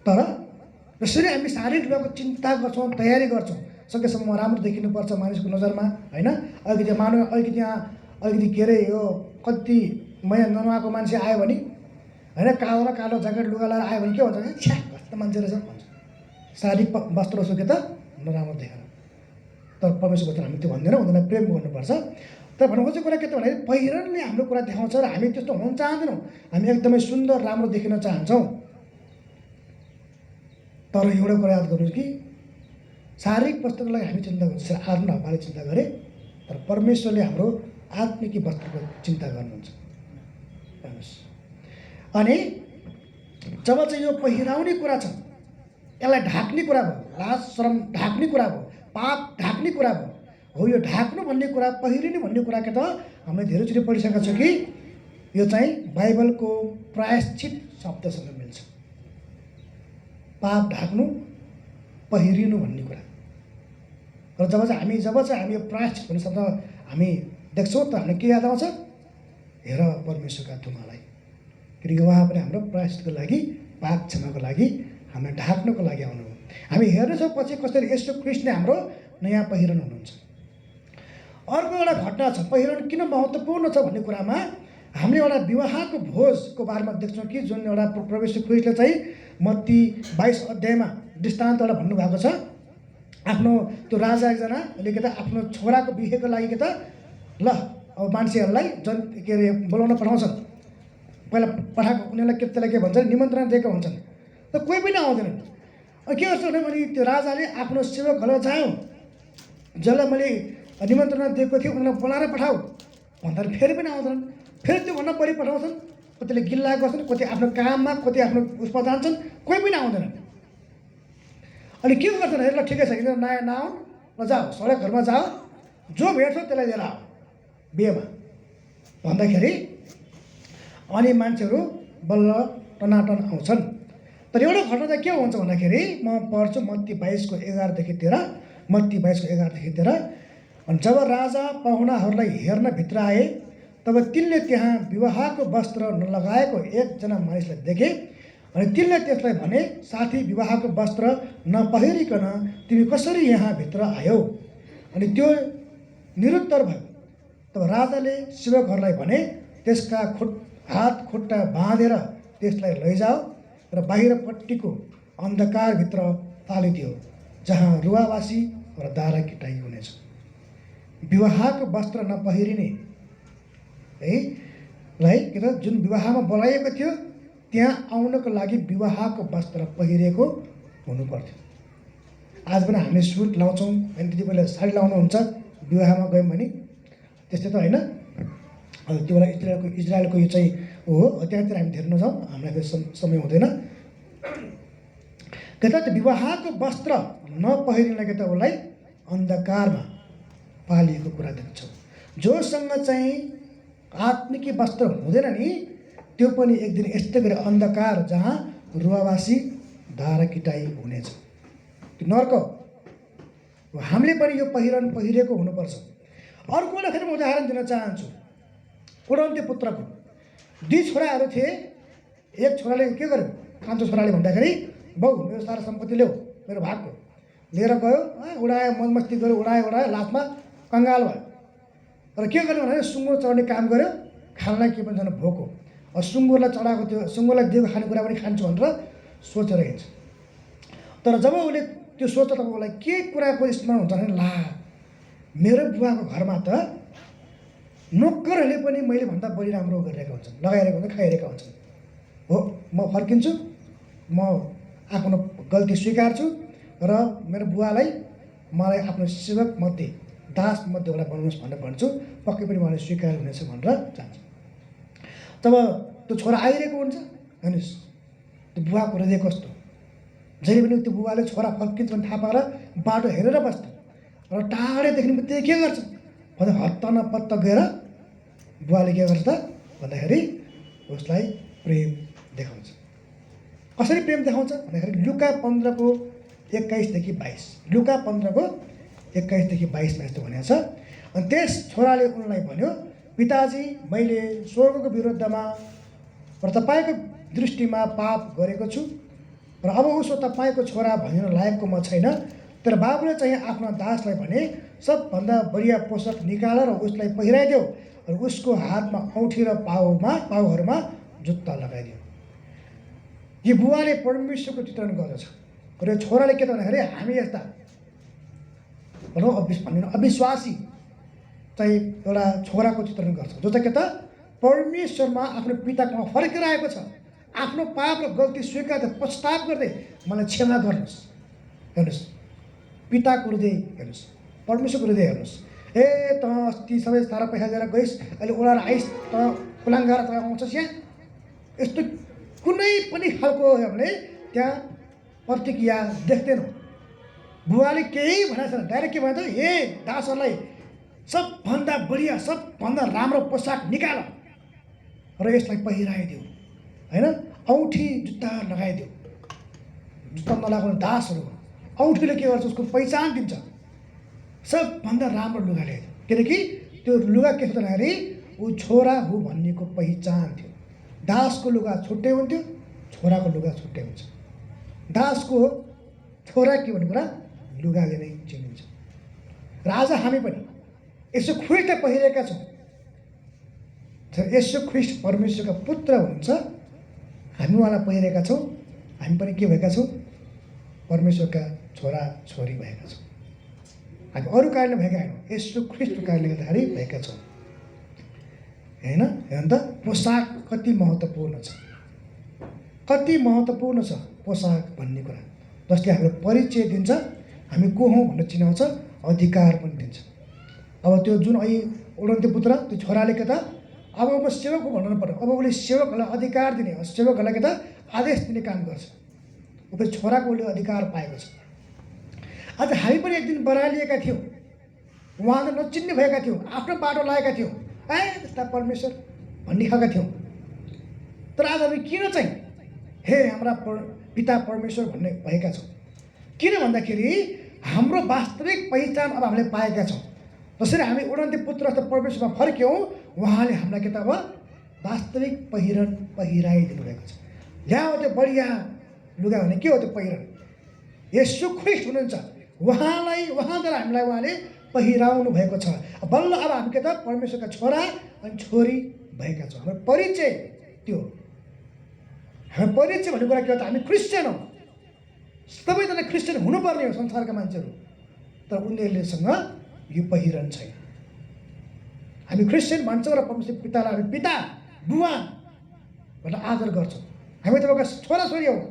तर जसरी हामी शारीरिक लुगाको चिन्ता गर्छौँ, तयारी गर्छौँ, सकेसम्म राम्रो देखिनुपर्छ मानिसको नजरमा होइन। अलिकति अलिकति के अरे यो कति महिना ननुहाएको मान्छे आयो भने होइन, कालो ज्याकेट लुगा लगाएर आयो भने के भन्छ भने छ्या कस्तो मान्छे रहेछ भन्छ। शारीरिक वस्त्र सुके त नराम्रो देखेर। तर परमेश्वर वचन हामी त्यो भन्दैनौँ, उनीहरूलाई प्रेम गर्नुपर्छ। तर भन्नु खोजेको कुरा के त भन्दाखेरि पहिरनले हाम्रो कुरा देखाउँछ र हामी त्यस्तो हुन चाहँदैनौँ। हामी एकदमै सुन्दर राम्रो देखिन चाहन्छौँ। तर एउटा कुरा याद गर्नुहोस् कि शारीरिक वस्त्रको लागि हामी चिन्ता गर्छौँ, आदम र हव्वाले चिन्ता गरे, तर परमेश्वरले हाम्रो आत्मिकी वस्त्रको चिन्ता गर्नुहुन्छ हेर्नुहोस्। अनि जब चाहिँ यो पहिराउने कुरा छ, यसलाई ढाक्ने कुरा भयो, लाज श्रम ढाक्ने कुरा भयो, पाप ढाक्ने कुरा भयो। हो यो ढाक्नु भन्ने कुरा, पहिरिनु भन्ने कुरा के त हामीले धेरैचोटि पढिसकेका छौँ कि यो चाहिँ बाइबलको प्रायश्चित शब्दसँग मिल्छ। पाप ढाक्नु, पहिरिनु भन्ने कुरा। र जब चाहिँ हामी यो प्रायश्चित भन्ने शब्द हामी देख्छौँ त हामीलाई के याद आउँछ? हेर परमेश्वरका तुमालाई, किनकि उहाँ पनि हाम्रो प्रायश्चितको लागि, पाप क्षमाको लागि, हामीलाई ढाक्नको लागि आउनुभयो। हामी हेर्नेछौँ पछि कसरी येशू ख्रीष्टले हाम्रो नयाँ पहिरन हुनुहुन्छ। अर्को एउटा घटना छ, पहिरन किन महत्त्वपूर्ण छ भन्ने कुरामा हामीले एउटा विवाहको भोजको बारेमा देख्छौँ कि जुन एउटा प्रभु येशू ख्रीष्टले चाहिँ मत्ती 22 अध्यायमा दृष्टान्त एउटा भन्नुभएको छ। आफ्नो त्यो राजा एकजनाले के त आफ्नो छोराको बिहेको लागि के त ल अब मान्छेहरूलाई के अरे बोलाउन पठाउँछन्। पहिला पठाएको उनीहरूलाई त्यसलाई के भन्छन्, निमन्त्रणा दिएको हुन्छन्, त कोही पनि आउँदैनन्। के गर्छ भने त्यो राजाले आफ्नो सेवकहरूलाई जाऊ, जसलाई मैले निमन्त्रणा दिएको थियो उनीहरूलाई बोलाएर पठाऊ भन्दा फेरि पनि आउँदैनन्। फेरि त्योभन्दा बढी पठाउँछन्, कतिले गिल्ला गर्छन्, कति आफ्नो काममा, कति आफ्नो उसमा जान्छन्, कोही पनि आउँदैनन्। अनि के गर्छन्, ल ठिकै छ, यिनीहरू नयाँ नआउन्, ल जाऊ सडक घरमा जाऊ, जो भेट्छ त्यसलाई लिएर आऊ बिहेमा भन्दाखेरि अनि मान्छेहरू बल्ल टनाटन आउँछन्। तर एउटा घटना चाहिँ के हुन्छ भन्दाखेरि म पढ्छु मत्ती 22 11देखि 13, मत्ती 22 11देखि 13। अनि जब राजा पाहुनाहरूलाई हेर्न भित्र आए तब तिनले त्यहाँ विवाहको वस्त्र नलगाएको एकजना मानिसलाई देखे। अनि तिनले त्यसलाई भने, साथी, विवाहको वस्त्र नपहिरिकन तिमी कसरी यहाँ भित्र आयौ? अनि त्यो निरुत्तर भयो। तब राजाले सेवकहरूलाई भने, त्यसका हात खुट्टा बाँधेर त्यसलाई लैजाऊ र बाहिरपट्टिको अन्धकारभित्र फालिदियो, जहाँ रुवावासी र दारा किटाइ हुनेछ। विवाहको वस्त्र नपहिरिने है लाई के त जुन विवाहमा बोलाइएको थियो त्यहाँ आउनको लागि विवाहको वस्त्र पहिरिएको हुनुपर्थ्यो। आज पनि हामीले सुट लाउँछौँ, अनि त्यति बेला साडी लाउनुहुन्छ विवाहमा गयौँ भने, त्यस्तै त होइन। त्यो बेला इजरायलको यो चाहिँ हो, त्यहाँतिर हामी धेरै नजाउँ, हामीलाई फेरि समय हुँदैन। के त विवाहको वस्त्र नपहिरिनलाई के त उसलाई अन्धकारमा पालिएको कुरा देख्छौँ। जोसँग चाहिँ आत्मिकी वस्त्र हुँदैन नि, त्यो पनि एक दिन यस्तै गरी अन्धकार जहाँ रुवावासी धारा किटाइ हुनेछ, त्यो नर्क। हामीले पनि यो पहिरन पहिरेको हुनुपर्छ। अर्को एउटा फेरि म उदाहरण दिन चाहन्छु। कुरन्ती पुत्रको 2 छोराहरू थिए। एक छोराले के गर्यो, कान्छो छोराले भन्दाखेरि, बाउ मेरो सारा सम्पत्ति ल्याऊ, मेरो भागको लिएर गयो, उडायो, मजमस्ती गऱ्यो, उडायो, लास्टमा कङ्गाल भयो। र के गर्यो भने सुँगुर चढाउने काम गर्यो, खानलाई के पनि छैन, भोको। सुँगुरलाई चढाएको त्यो सुँगुरलाई दिएको खानेकुरा पनि खान्छु भनेर सोचेर हिँड्छ। तर जब उसले त्यो सोच्छ तब उसलाई के कुराको स्मरण हुन्छ भने, ला मेरो बुवाको घरमा त नोकरहरूले पनि मैले भन्दा बढी राम्रो गरिरहेका हुन्छन्, लगाइरहेको हुन्छ, खाइरहेका हुन्छन्। हो, म फर्किन्छु, म आफ्नो गल्ती स्वीकार्छु र मेरो बुवालाई मलाई आफ्नो सेवक मध्ये, दास मध्ये एउटा बनाउनुहोस् भनेर भन्छु, पक्कै पनि उहाँले स्वीकार हुनेछ भनेर चाहन्छ। तब त्यो छोरा आइरहेको हुन्छ, हेर्नुहोस् त्यो बुवाको हृदय कस्तो। जहिले पनि त्यो बुवाले छोरा फर्किन्छ भने थाहा पाएर बाटो हेरेर बस्छ र टाढैदेखि बित्तिकै के गर्छ भन्दा हत्ता नपत्ता गएर बुवाले के गर्छ त भन्दाखेरि उसलाई प्रेम देखाउँछ। कसरी प्रेम देखाउँछ भन्दाखेरि लुका 15:21-22, लुका 15:21-22मा यस्तो भनेको छ। अनि त्यस छोराले उनलाई भन्यो, पिताजी, मैले स्वर्गको विरुद्धमा र तपाईँको दृष्टिमा पाप गरेको छु र अब उसो तपाईँको छोरा भनिन लायकको म छैन। तर बाबुले चाहिँ आफ्नो दासलाई भने, सबभन्दा बढिया पोसाक निकाल र उसलाई पहिराइदेऊ र उसको हातमा औँठी र पाउहरूमा जुत्ता लगाइदियो। यो बुवाले परमेश्वरको चित्रण गर्दछ र यो छोराले के त भन्दाखेरि हामी यस्ता भनौँ अविश्वासी चाहिँ एउटा छोराको चित्रण गर्छ, जो चाहिँ के त परमेश्वरमा आफ्नो पिताकोमा फर्किरहेको छ, आफ्नो पाप र गल्ती स्वीकार पश्चाताप गर्दै मलाई क्षमा गर्नुहोस्। हेर्नुहोस् पिताको हृदय, हेर्नुहोस् परमेश्वरको हृदय, हेर्नुहोस्। ए त अस्ति सबै सारा पैसा दिएर गइस्, अहिले ओडाएर आइस्, त कुलाङ्गार त आउँछस् यहाँ, यस्तो कुनै पनि खालको हामीले त्यहाँ प्रतिक्रिया देख्दैनौँ। बुवाले केही भनेको छैन, डाइरेक्ट के भन्छ, हे दासहरूलाई सबभन्दा बढिया सबभन्दा राम्रो पोसाक निकाल र यसलाई पहिराइदियो, होइन? औँठी जुत्ता लगाइदियो। जुत्ता नलागाउने दासहरू औँठीले के गर्छ? उसको पहिचान दिन्छ। सबभन्दा राम्रो लुगा ल्याइदियो, किनकि त्यो लुगा के भन्दाखेरि ऊ छोरा हो भन्नेको पहिचान थियो। दासको लुगा छुट्टै हुन्थ्यो, छोराको लुगा छुट्टै हुन्छ। दासको छोरा के भन्ने कुरा लुगाले नै चिनिन्छ। र आज हामी पनि यसो ख्रिस्ट पहिरेका छौँ। यसो ख्रिस्ट परमेश्वरका पुत्र हुनुहुन्छ, हामी उहाँलाई पहिरेका छौँ। हामी पनि के भएका छौँ? परमेश्वरका छोरा छोरी भएका छौँ। हामी अरू कारणले भएका होइनौँ, यसो ख्रिस्टको कारणले गर्दाखेरि भएका छौँ, होइन? हेर्नु त पोसाक कति महत्त्वपूर्ण छ, कति महत्त्वपूर्ण छ पोसाक भन्ने कुरा, जसले हाम्रो परिचय दिन्छ, हामी को हौँ भनेर चिनाउँछ, अधिकार पनि दिन्छ। अब त्यो जुन अहिले उडन्ते पुत्र त्यो छोराले के त अब म सेवक हो भन्नु पर्यो। अब उसले सेवकहरूलाई अधिकार दिने, सेवकहरूलाई के त आदेश दिने काम गर्छ। उसले छोराको उसले अधिकार पाएको छ। आज हामी पनि एक दिन बरालिएका थियौँ, उहाँले नचिन्ने भएका थियौँ, आफ्नो बाटो लागेका थियौँ, त्यस्ता परमेश्वर भन्ने खालका थियौँ। तर आज हामी किन चाहिँ हे हाम्रा पिता परमेश्वर भन्ने भएका छौँ? किन भन्दाखेरि हाम्रो वास्तविक पहिचान अब हामीले पाएका छौँ। जसरी हामी उडन्ते पुत्र जस्तो परमेश्वरमा फर्क्यौँ, उहाँले हामीलाई के त अब वास्तविक पहिरन पहिराइदिनु भएको छ। ल्याऊ त्यो बढिया लुगा भने के हो त्यो पहिरन? यसो ख्रिस्ट हुनुहुन्छ, उहाँद्वारा हामीलाई उहाँले पहिराउनु भएको छ। बल्ल अब हामी के त परमेश्वरका छोरा अनि छोरी भएका छौँ। हाम्रो परिचय त्यो, हाम्रो परिचय भन्ने कुरा के हो त? हामी क्रिस्चियन हौँ। सबैजना क्रिस्चियन हुनुपर्ने हो संसारका मान्छेहरू, तर उनीहरूलेसँग यो पहिरन छैन। हामी क्रिस्चियन भन्छौँ र परमेश्वर पितालाई हामी पिता बुवा भनेर आदर गर्छौँ। हामी तपाईँको छोराछोरी हौँ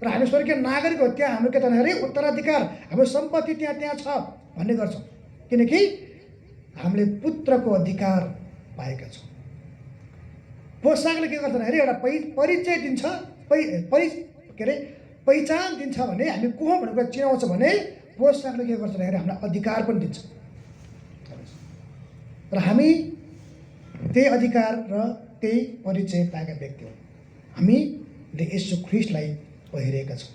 र हामी स्वर्गीय नागरिक हो। त्यहाँ हाम्रो के त भन्दाखेरि उत्तराधिकार, हाम्रो सम्पत्ति त्यहाँ छ भन्ने गर्छौँ, किनकि हामीले पुत्रको अधिकार पाएका छौँ। पोसाकले के गर्छ भन्दाखेरि एउटा परिचय दिन्छ, पहिचान दिन्छ भने हामी को हौँ भन्ने कुरा चिनाउँछ भने पोसाकले के गर्छ भन्दाखेरि हामीलाई अधिकार पनि दिन्छ। र हामी त्यही अधिकार र त्यही परिचय पाएका व्यक्ति हौँ। हामीले यसो ख्रिस्टलाई पहिरेका छौँ,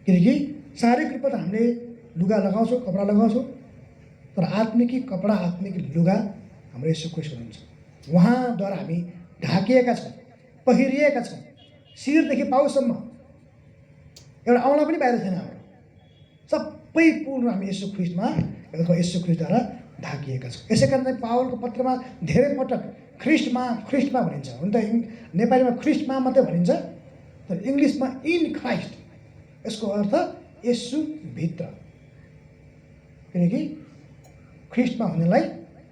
किनकि शारीरिक रूपमा त हामीले लुगा लगाउँछौँ, कपडा लगाउँछौँ, तर आत्मिकी कपडा आत्मिक लुगा हाम्रो यसो ख्रिस्ट हुनुहुन्छ। उहाँद्वारा हामी ढाकिएका छौँ, पहिरिएका छौँ, शिरदेखि पाउसम्म एउटा औँला पनि बाहिर छैन हाम्रो। सबै पूर्ण हामी यसो ख्रिस्टमा, यसो ख्रिस्टद्वारा ढाकिएका छौँ। यसै कारण चाहिँ पावलको पत्रमा धेरै पटक ख्रिस्टमा भनिन्छ। हुन त नेपालीमा ख्रिस्टमा मात्रै भनिन्छ, तर इङ्ग्लिसमा इन क्राइस्ट, यसको अर्थ यसु भित्र। किनकि ख्रिस्टमा हुनेलाई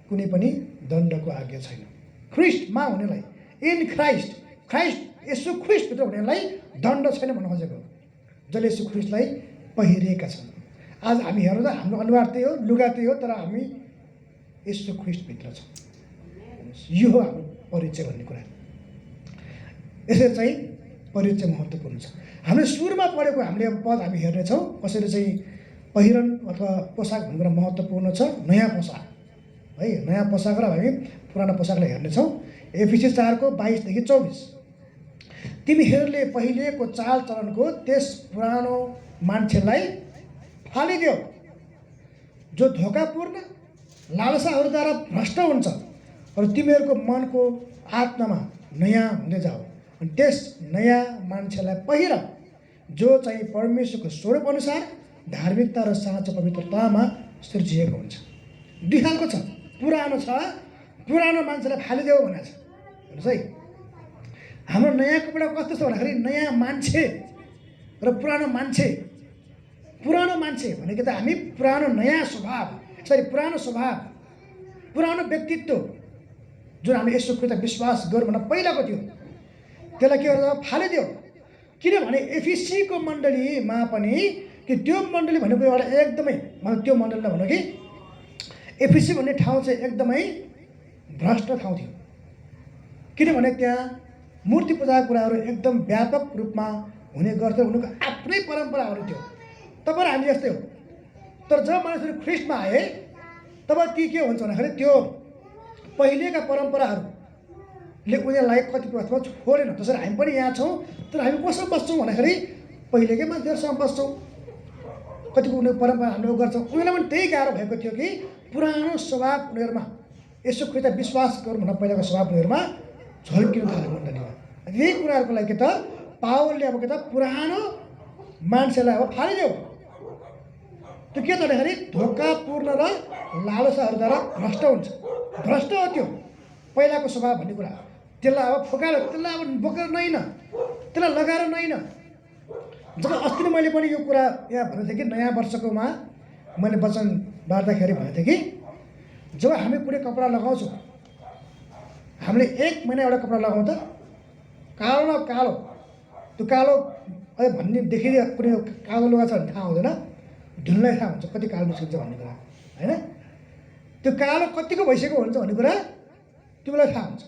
कुनै पनि दण्डको आज्ञा छैन। ख्रिस्टमा हुनेलाई, इन क्राइस्ट, यसु ख्रिस्टभित्र हुनेलाई दण्ड छैन भन्नु खोजेको। जसले यसु ख्रिस्टलाई पहिरिएका छन्। आज हामी हेर्नु त हाम्रो अनुहार त्यही हो, लुगा त्यही हो, तर हामी यसो ख्रिस्टभित्र छौँ। यो हो हाम्रो परिचय भन्ने कुरा। यसरी चाहिँ परिचय महत्त्वपूर्ण छ। हामीले सुरुमा पढेको हामीले पद हामी हेर्नेछौँ, कसरी चाहिँ पहिरन अथवा पोसाक भन्ने कुरा महत्त्वपूर्ण छ। नयाँ पोसाक है, नयाँ पोसाक र हामी पुरानो पोसाकलाई हेर्नेछौँ। एफिसी 4:22-24 तिमीहरूले पहिलेको चालचलनको त्यस पुरानो मान्छेलाई फालिदेऊ जो धोकापूर्ण लालसाहरूद्वारा भ्रष्ट हुन्छ, र तिमीहरूको मनको आत्मामा नयाँ हुँदै जाऊ। अनि त्यस नयाँ मान्छेलाई पहिर जो चाहिँ परमेश्वरको स्वरूप अनुसार धार्मिकता र साँचो पवित्रतामा सृजिएको हुन्छ। दुई खालको छ, पुरानो छ, पुरानो मान्छेलाई फालिदेऊ भनेको छ। हेर्नुहोस् है, हाम्रो नयाँ कपडा कस्तो छ भन्दाखेरि नयाँ मान्छे र पुरानो मान्छे। पुरानो मान्छे भनेको त हामी पुरानो नयाँ स्वभाव, पुरानो स्वभाव, पुरानो व्यक्तित्व जुन हामी यसो कुरा विश्वास गरौँ भनेर पहिलाको थियो, त्यसलाई के गर्छ? फालिदियो। किनभने एफिसीको मण्डलीमा पनि कि त्यो मण्डली भनेको एउटा एकदमै, मतलब त्यो मण्डलीलाई भन्नु कि एफिसी भन्ने ठाउँ चाहिँ एकदमै भ्रष्ट ठाउँ थियो। किनभने त्यहाँ मूर्ति पूजाको कुराहरू एकदम व्यापक रूपमा हुने गर्थ्यो। उनीहरूको आफ्नै परम्पराहरू थियो, तपाईँ हामी जस्तै हो। तर जब मानिसहरू ख्रिस्टमा आए तब ती के हुन्छ भन्दाखेरि त्यो पहिलेका परम्पराहरू उनीहरूलाई कति अर्थमा छोडेन। जसरी हामी पनि यहाँ छौँ, तर हामी कसरी बस्छौँ भन्दाखेरि पहिलेकै मान्छेहरूसँग बस्छौँ, कतिको उनीहरू परम्परा हामीले गर्छौँ। उनीहरूलाई पनि त्यही गाह्रो भएको थियो कि पुरानो स्वभाव उनीहरूमा यसो खोइ त विश्वास गरौँ भन्न पहिलाको स्वभाव उनीहरूमा झल्किन थाल्यो मण्डलीमा। यही कुराहरूको लागि के त पावलले अब के त पुरानो मान्छेलाई अब फालिदियो। त्यो के त भन्दाखेरि धोकापूर्ण र लालसाहरूद्वारा भ्रष्ट हुन्छ। भ्रष्ट हो त्यो पहिलाको स्वभाव भन्ने कुरा। त्यसलाई अब फुकाएर, त्यसलाई अब बोकेर नैन, त्यसलाई लगाएर नैन। जब अस्ति नै मैले पनि यो कुरा यहाँ भनेको थिएँ कि नयाँ वर्षकोमा मैले वचन बाँड्दाखेरि भनेको थिएँ कि जब हामी कुनै कपडा लगाउँछौँ, हामीले 1 महिना एउटा कपडा लगाउँ त कालो न कालो, त्यो कालो भन्ने देखिदियो कुनै कालो लुगा छ भने थाहा हुँदैन, धुनलाई थाहा हुन्छ कति कालो निस्किन्छ भन्ने कुरा होइन। त्यो कालो कतिको भइसकेको हुन्छ भन्ने कुरा त्यो बेला थाहा हुन्छ।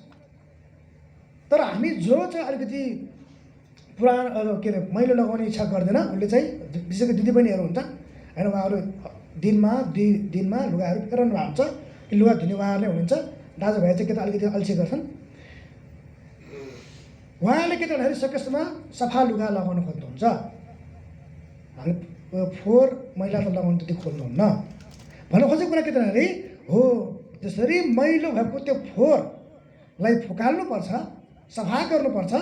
तर हामी जो चाहिँ अलिकति पुरानो के अरे मैलो लगाउने इच्छा गर्दैन, उसले चाहिँ विशेष गरी दिदीबहिनीहरू हुन्छ होइन, उहाँहरू दिनमा 2 दिनमा लुगाहरू फेराउनु भएको हुन्छ कि लुगा धुने उहाँहरूले हुनुहुन्छ। दाजुभाइ चाहिँ के त अलिकति अल्छी गर्छन्। उहाँले के त भन्दाखेरि सकेसम्म सफा लुगा लगाउनु खोज्नुहुन्छ। हामी फोहोर मैला त लगाउनु त्यति खोज्नुहुन्न। भन्नु खोजेको कुरा के त भन्दाखेरि हो जसरी मैलो भएको त्यो फोहोरलाई फुकाल्नुपर्छ, सफा गर्नुपर्छ,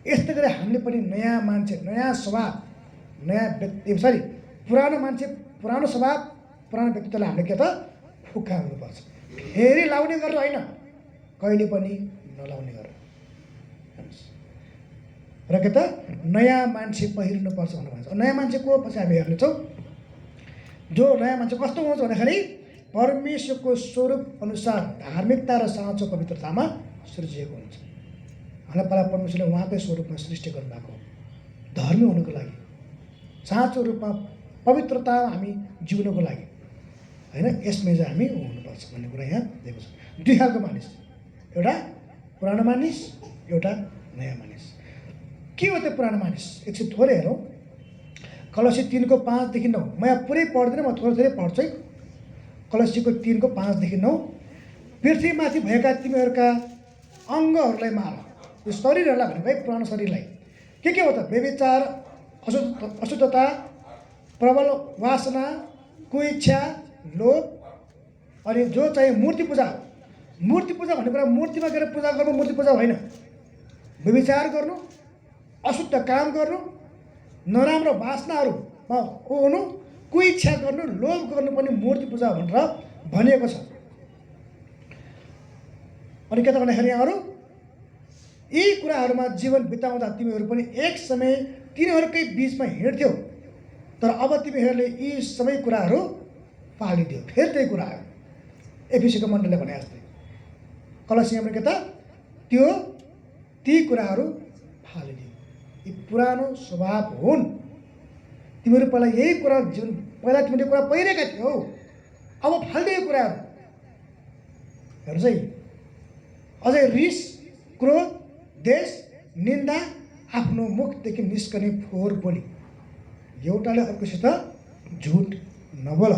यस्तै गरी हामीले पनि नयाँ मान्छे, नयाँ स्वभाव, नयाँ व्यक्ति पुरानो मान्छे, पुरानो स्वभाव, पुरानो व्यक्तित्वलाई हामीले के त फुकाल्नुपर्छ। फेरि लाउने गरेर होइन, कहिले पनि नलाउने गरेर र के त नयाँ मान्छे पहिरिनुपर्छ भनेर भन्छ। नयाँ मान्छे को पछि हामी हेर्नेछौँ। जो नयाँ मान्छे कस्तो हुन्छ भन्दाखेरि परमेश्वरको स्वरूप अनुसार धार्मिकता र साँचो पवित्रतामा सृजिएको हुन्छ। हामीलाई पहिला परमेश्वरले उहाँकै स्वरूपमा सृष्टि गर्नुभएको, धर्मी हुनुको लागि, साँचो रूपमा पवित्रता हामी जिउनको लागि होइन। यसमा चाहिँ हामी हुनुपर्छ भन्ने कुरा यहाँ दिएको छ। 2 खालको मानिस, एउटा पुरानो मानिस, एउटा नयाँ मानिस। के हो त्यो पुरानो मानिस? एकछिन थोरै हेरौँ। कलसी 3को 5 देखि 9। म यहाँ पुरै पढ्दिनँ, म थोरै थोरै पढ्छु है। कलसीको 3को 5 देखि 9। पृथ्वीमाथि भएका तिमीहरूका अङ्गहरूलाई मार। यो शरीरहरूलाई भनेको है, पुरानो शरीरलाई। के हो त? व्यभिचार, अशुद्धता, प्रबल वासना, कुइच्छा, लोभ, अनि जो चाहिँ मूर्ति पूजा। मूर्ति पूजा भन्ने कुरा मूर्तिमा गएर पूजा गर्नु मूर्ति पूजा होइन। व्यभिचार गर्नु, अशुद्ध काम गर्नु, नराम्रो वासनाहरूमा हुनु, कुइच्छा गर्नु, लोभ गर्नु पनि मूर्ति पूजा भनेर भनिएको छ। अनि के त भन्दाखेरि यहाँहरू यी कुराहरूमा जीवन बिताउँदा तिमीहरू पनि एक समय तिनीहरूकै बिचमा हिँड्थ्यौ, तर अब तिमीहरूले यी सबै कुराहरू पालिदियो। फेरि त्यही कुरा आयो एफिसीको मण्डलले भने जस्तै। कलसियामा के त ती कुराहरू फालिदियो। यी पुरानो स्वभाव हुन्। तिमीहरू पहिला यही कुरा जुन पहिला तिमीले कुरा पहिरेका थियौ, अब फालिदियो कुराहरू। हेर्नुहोस् है, अझै रिस, क्रोध, देश, निन्दा, आफ्नो मुखदेखि निस्कने फोहोर बोली। एउटाले अर्कोसित झुट नबोल।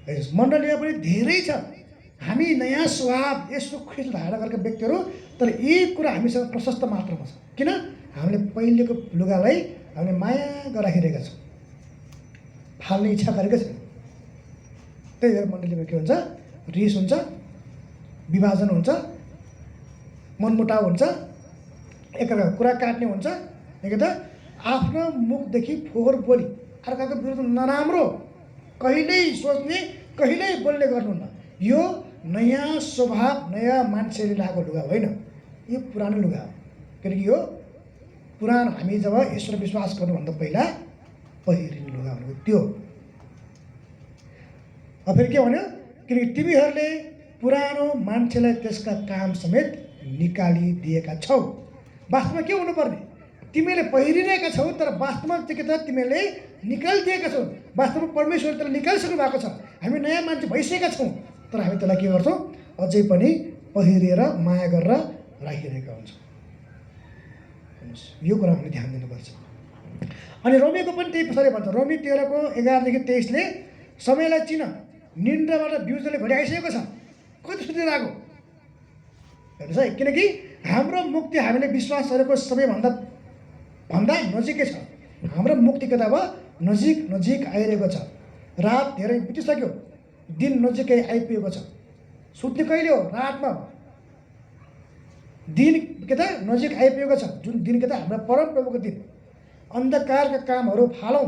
मण्डलीमा पनि धेरै छ हामी नयाँ स्वभाव यसो ख्रिस्ट धारण गरेका व्यक्तिहरू, तर यी कुरा हामीसँग प्रशस्त मात्रामा छ। किन? हामीले पहिलेको लुगालाई हामीले माया गराइरहेका छौँ, फाल्ने इच्छा गरेका छैन। त्यही भएर मण्डलीमा के हुन्छ? रिस हुन्छ, विभाजन हुन्छ, मनमुटाव हुन्छ, एकअर्काको कुरा काट्ने हुन्छ। के त आफ्नो मुखदेखि फोहोर बोली, अर्काको विरुद्ध नराम्रो कहिल्यै सोच्ने, कहिल्यै बोल्ने गर्नुहुन्न। यो नयाँ स्वभाव, नयाँ मान्छेले लगाएको लुगा होइन, यो पुरानो लुगा हो। किनकि यो पुरानो हामी जब ईश्वर विश्वास गर्नुभन्दा पहिला पहिरिने लुगा भनेको त्यो। अब फेरि के भन्यो? किनकि तिमीहरूले पुरानो मान्छेलाई त्यसका काम समेत निकालिदिएका छौ। वास्तवमा के हुनुपर्ने? तिमीले पहिरिरहेका छौ, तर वास्तवमा चाहिँ के त तिमीले निकालिदिएका छौ। वास्तवमा परमेश्वरले त्यसलाई निकालिसक्नु भएको छ। हामी नयाँ मान्छे भइसकेका छौँ, तर हामी त्यसलाई के गर्छौँ? अझै पनि पहिरिएर माया गरेर राखिरहेका हुन्छौँ। यो कुरा हामीले ध्यान दिनुपर्छ। अनि रोमीको पनि त्यही पछाडि भन्छ। रोमी 13को 11देखि 23ले समयलाई चिन, निन्द्राबाट बिउजले घडी आइसकेको छ। कति सुतिरहेको? हेर्नुहोस् है, किनकि हाम्रो मुक्ति हामीले विश्वास गरेको सबैभन्दा नजिकै छ। हाम्रो मुक्ति कता अब नजिक आइरहेको छ। रात धेरै बितिसक्यो, दिन नजिकै आइपुगेको छ। सुत्ने कहिले हो? रातमा। दिन के त नजिक आइपुगेको छ, जुन दिन के त हाम्रो परमप्रभुको दिन। अन्धकारका कामहरू फालौँ,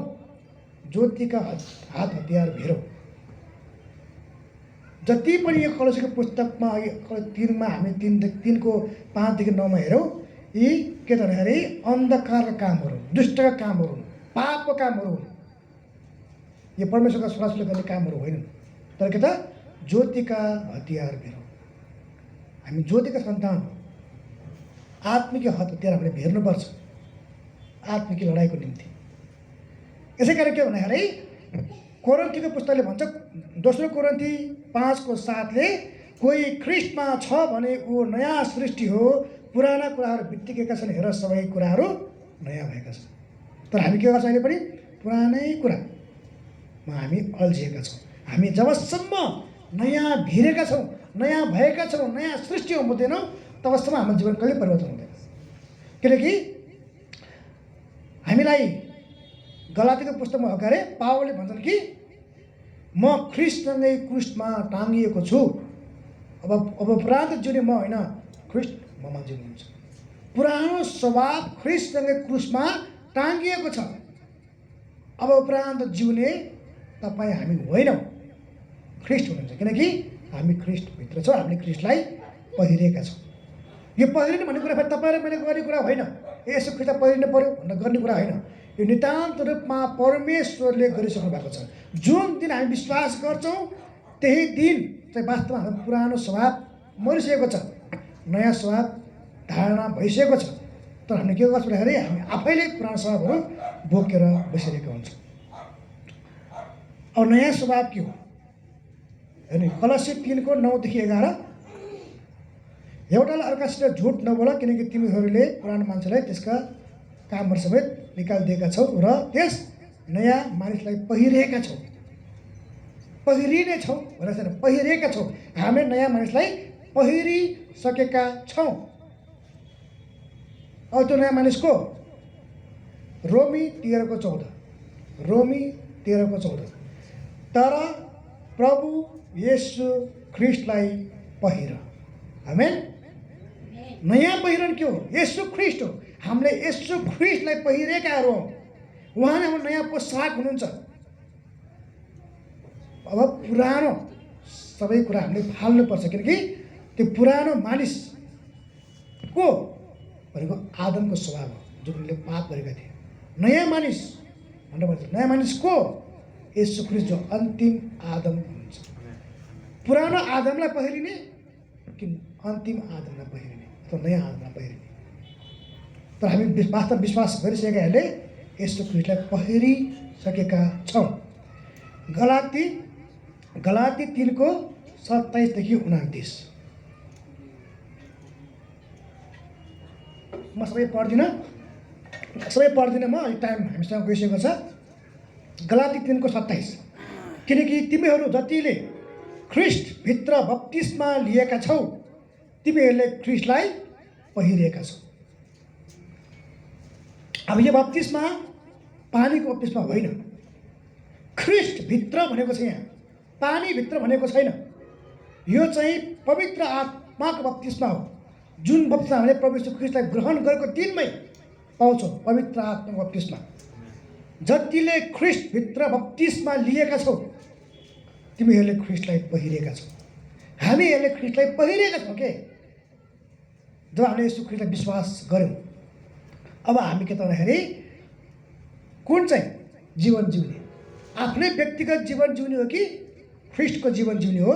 ज्योतिका हात हतियार हेरौँ। जति पनि यो कलसीको पुस्तकमा 3 हामी 3को 5देखि 9 हेरौँ, यी के त भन्दाखेरि अन्धकारका कामहरू, दुष्टका कामहरू, पापका कामहरू हुन्। यो परमेश्वरका छोराछोरीले गर्ने कामहरू होइनन्, तर के त ज्योतिका हतियार हेरौँ। हामी ज्योतिका सन्तान, आत्मिक हतियार हामीले भेर्नुपर्छ आत्मिक लडाइँको निम्ति। यसै कारण के भन्दाखेरि कोरिन्थीको पुस्तकले भन्छ, दोस्रो कोरिन्थी 5:7ले कोही ख्रिस्टमा छ भने ऊ नयाँ सृष्टि हो, पुराना कुराहरू बित्तिकेका छन्, हेर सबै कुराहरू नयाँ भएका छन्। तर हामी के गर्छौँ? अहिले पनि पुरानै कुरामा हामी अल्झिएका छौँ। हामी जबसम्म नयाँ भिरेका छौँ, नयाँ भएका छौँ, नयाँ सृष्टि हुँदैनौँ, तबसम्म हाम्रो जीवन कहिले परिवर्तन हुँदैन। किनकि हामीलाई गलातीको पुस्तकमा अगाडि पावलले भन्छन् कि म ख्रिस्टसँगै क्रुसमा टाँगिएको छु। अब उपरान्त जिउने म होइन, ख्रिस्ट ममा जिउनुहुन्छ। पुरानो स्वभाव ख्रिस्टसँगै क्रुसमा टाँगिएको छ। अब उपरान्त जिउने तपाईँ हामी होइनौँ, ख्रिस्ट हुनुहुन्छ। किनकि हामी ख्रिस्टभित्र छौँ, हामीले ख्रिस्टलाई पहिरेका छौँ। यो पहिरिनु भन्ने कुरा फेरि तपाईँ र मैले गर्ने कुरा होइन, यसो ख्रिस्टलाई पहिरिनु पऱ्यो भनेर गर्ने कुरा होइन। यो नितान्त रूपमा परमेश्वरले गरिसक्नु भएको छ। जुन दिन हामी विश्वास गर्छौँ त्यही दिन चाहिँ वास्तवमा हाम्रो पुरानो स्वभाव मरिसकेको छ, नयाँ स्वभाव धारणा भइसकेको छ। तर हामीले के गर्छौँ भन्दाखेरि हामी आफैले पुरानो स्वभावहरू बोकेर बसिरहेका हुन्छौँ। अब नयाँ स्वभाव के हो? हेर्नु, कलसी 3:9-11 एउटालाई अर्कासित झुट नबोल, किनकि तिमीहरूले पुरानो मान्छेलाई त्यसका कामहरू समेत निकालिदिएका छौ र त्यस नयाँ मानिसलाई पहिरेका छौ। पहिरिने छौ भनेर छैन, पहिरेका छौ। हामीले नयाँ मानिसलाई पहिरिसकेका छौँ। अब त्यो नयाँ मानिस को? रोमी 13:14 तर प्रभु येशू ख्रिस्टलाई पहिर। आमेन। नयाँ पहिरन के हो? येशू ख्रिस्ट हो। हामीले येशू ख्रिस्टलाई पहिरेकाहरू हौँ। उहाँ नै हाम्रो नयाँ पोसाक हुनुहुन्छ। अब पुरानो सबै कुरा हामीले फाल्नुपर्छ, किनकि त्यो पुरानो मानिस को भनेको आदमको स्वभाव हो, जुनले पाप गरेका थिए। नयाँ मानिस भनेर भन्छ, नयाँ मानिस को? येशू ख्रिस्ट, जो अन्तिम आदम हुनुहुन्छ। पुरानो आदमलाई पहिरिने कि अन्तिम आदमलाई पहिरिने अथवा नयाँ आदमलाई पहिरिने? तर हामी वास्तव विश्वास गरिसकेकाहरूले येशू ख्रिस्टलाई पहिरिसकेका छौँ। गलाती 3:27-29 म सबै पढ्दिनँ म, अलिक टाइम हामीसँग गइसकेको छ। गलाती 3:27 किनकि तिमीहरू जतिले ख्रिस्टभित्र बप्तिस्मा लिएका छौ, तिमीहरूले ख्रिस्टलाई पहिरिएका छौ। अब यो बप्तिस्मा पानीको बप्तिस्मा होइन, ख्रिस्टभित्र भनेको छ। यहाँ पानीभित्र भनेको छैन। यो चाहिँ पवित्र आत्माको बप्तिस्मा हो, जुन बप्तिस्मा हामीले प्रभु यीशु ख्रिस्टलाई ग्रहण गरेको दिनमै पाउँछौँ। पवित्र आत्माको बप्तिस्मा। जतिले ख्रिस्टभित्र बप्तिस्मा लिएका छौ, तिमीहरूले ख्रिस्टलाई पहिरेका छौ। हामीहरूले ख्रिस्टलाई पहिरेका छौँ के? जब हामीले यीशु ख्रिस्टलाई विश्वास गऱ्यौँ, अब हामी के त भन्दाखेरि कुन चाहिँ जीवन जिउने? आफ्नै व्यक्तिगत जीवन जिउने हो कि ख्रिस्टको जीवन जिउने हो?